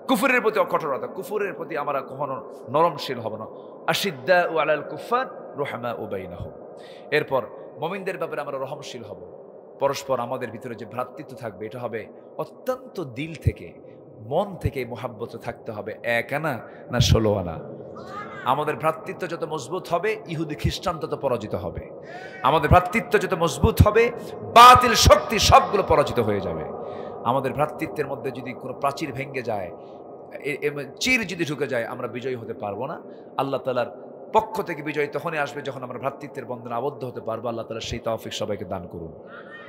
কুফরের প্রতি কঠোরতা, কুফরের প্রতি আমরা কখনো নরমশীল হব না। আশিদ্দাউ আলাল কুফার রুহামাউ বাইনাহুম। এরপর মুমিনদের ব্যাপারে আমরা রহমশীল হব। পরস্পর আমাদের ভিতরে যে ভ্রাতৃত্ব থাকবে এটা হবে অত্যন্ত দিল থেকে, মন থেকে মুহাব্বত থাকতে হবে। 1 আনা না 16 আনা। আমাদের ভ্রাতৃত্ব যত মজবুত হবে, ইহুদি খ্রিস্টান তত পরাজিত হবে। আমাদের ভ্রাতৃত্ব যত মজবুত হবে, বাতিল শক্তি সবগুলো পরাজিত হয়ে যাবে। আমাদের ভ্রাতৃত্বের মধ্যে যদি কোনো প্রাচীর ভেঙে যায়, চির যদি ঢুকে যায়, আমরা বিজয়ী হতে পারবো না। আল্লাহ তাআলার পক্ষ থেকে বিজয় তখনই আসবে যখন আমরা ভ্রাতৃত্বের বন্ধনে আবদ্ধ হতে পারবো। আল্লাহ তাআলা সেই তৌফিক সবাইকে দান করুন।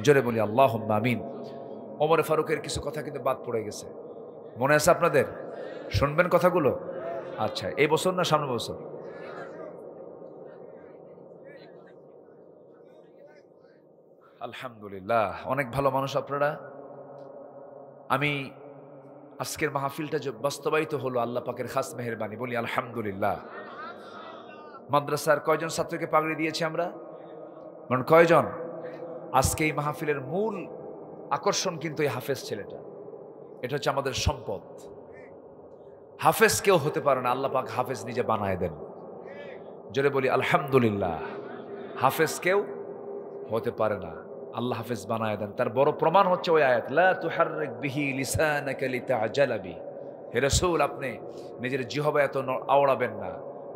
জোরে বলি আল্লাহুম্মা আমিন। ওমর ফারুকের কিছু কথা কিন্তু বাদ পড়ে গেছে, মনে আছে আপনাদের? শুনবেন কথাগুলো? আচ্ছা, এই বছর না সামনের বছর? আলহামদুলিল্লাহ, অনেক ভালো মানুষ আপনারা। আমি আজকের মাহফিলটা যে বাস্তবায়িত হলো আল্লাহ পাকের খাস মেহেরবানি, বলি আলহামদুলিল্লাহ। মাদ্রাসার কয়জন ছাত্রকে পাগড়ি দিয়েছি আমরা? কারণ কয়জন? আজকে এই মাহফিলের মূল আকর্ষণ কিন্তু এই হাফেজ ছেলেটা। এটা হচ্ছে আমাদের সম্পদ। হাফেজ কেউ হতে পারে না, আল্লাহ পাক হাফেজ নিজে বানায় দেন। জোরে বলি আলহামদুলিল্লাহ। হাফেজ কেউ হতে পারে না, আল্লাহ হাফেজ বানায় দেন। তার বড় প্রমাণ হচ্ছে ওই আয়াত, লা তুহাররিক বিহি লিসানাকা লিতাআজালা বি। হে রাসূল, আপনি নিজের জিহ্বা এত আওড়াবেন না,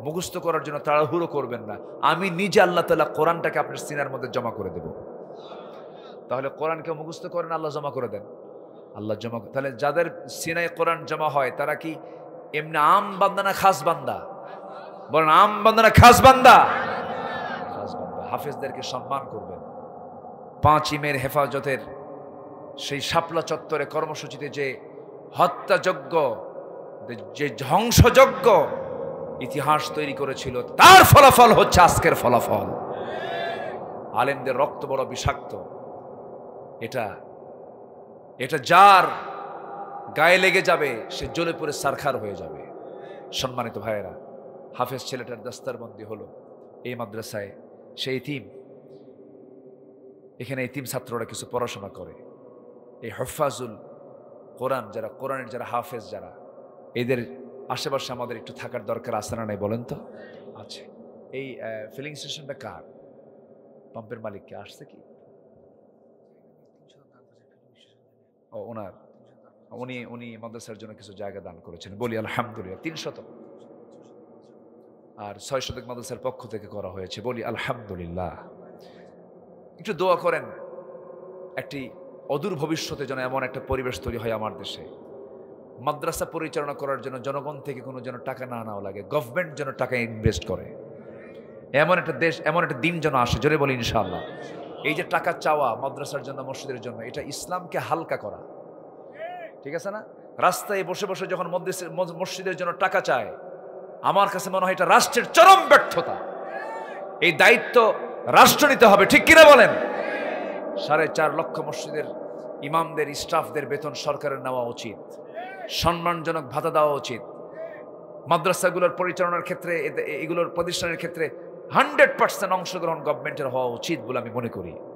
মুখস্থ করার জন্য তাড়াহুড়ো করবেন না। আমি নিজে আল্লাহ তাআলা কোরআনটাকে আপনার সিনার মধ্যে জমা করে দেব। তাহলে কোরআনকে মুখস্থ করেন, আল্লাহ জমা করে দেন। আল্লাহ জমা, তাহলে যাদের সিনায় কোরআন জমা হয় তারা কি এমনি আম বান্দা না খাস বান্দা? বলেন, আম বান্দা না খাস বান্দা? খাস বান্দা। হাফেজদেরকে সম্মান করবেন। 5 ইমের হেফাজতের সেই শাপলা চত্বরে কর্মসূচিতে যে হত্যাযজ্ঞ, যে ধ্বংসযজ্ঞ ইতিহাস তৈরি করেছিল, তার ফলাফল হচ্ছে আজকের ফলাফল। আলেমদের রক্ত বড় বিষাক্ত। এটা যার গায়ে লেগে যাবে সে জ্বলে পড়ে সারখার হয়ে যাবে। সম্মানিত ভাইয়েরা, হাফেজ ছেলেটার দস্তারবন্দি হলো এই মাদ্রাসায়। সেই এতিম, এখানে এতিম ছাত্ররা কিছু পড়াশোনা করে। এই হফাজুল কোরআন যারা, কোরআনের যারা হাফেজ যারা, এদের আশেপাশে আমাদের একটু থাকার দরকার আছে না নাই বলেন তো? আছে। এই ফিলিং স্টেশনটা কার? পাম্পের মালিককে আসছে কি? ও ওনার, উনি মাদ্রাসার জন্য কিছু জায়গা দান করেছেন, বলি আলহামদুলিল্লাহ। 300 আর 600 মাদ্রাসার পক্ষ থেকে করা হয়েছে, বলি আলহামদুলিল্লাহ। একটু দোয়া করেন একটি অদূর ভবিষ্যতে যেন এমন একটা পরিবেশ তৈরি হয় আমার দেশে, মাদ্রাসা পরিচালনা করার জন্য জনগণ থেকে কোনো যেন টাকা না নেওয়া লাগে, গভর্নমেন্ট যেন টাকা ইনভেস্ট করে। এমন একটা দেশ, এমন একটা দিন যেন আসে, জোরে বলি ইনশাআল্লাহ। এই যে টাকা চাওয়া মাদ্রাসার জন্য, মসজিদের জন্য, এটা ইসলামকে হালকা করা, ঠিক আছে না? রাস্তায় বসে বসে যখন মসজিদের জন্য টাকা চায়, আমার কাছে মনে হয় এটা রাষ্ট্রের চরম ব্যর্থতা। এই দায়িত্ব রাষ্ট্র নিতে হবে, ঠিক কিনা বলেন? 4.5 লক্ষ মসজিদের ইমামদের, স্টাফদের বেতন সরকারের নেওয়া উচিত, সম্মানজনক ভাতা দেওয়া উচিত। মাদ্রাসাগুলোর পরিচালনার ক্ষেত্রে, এগুলোর প্রতিষ্ঠানের ক্ষেত্রে 100% অংশগ্রহণ গভর্নমেন্টের হওয়া উচিত বলে আমি মনে করি।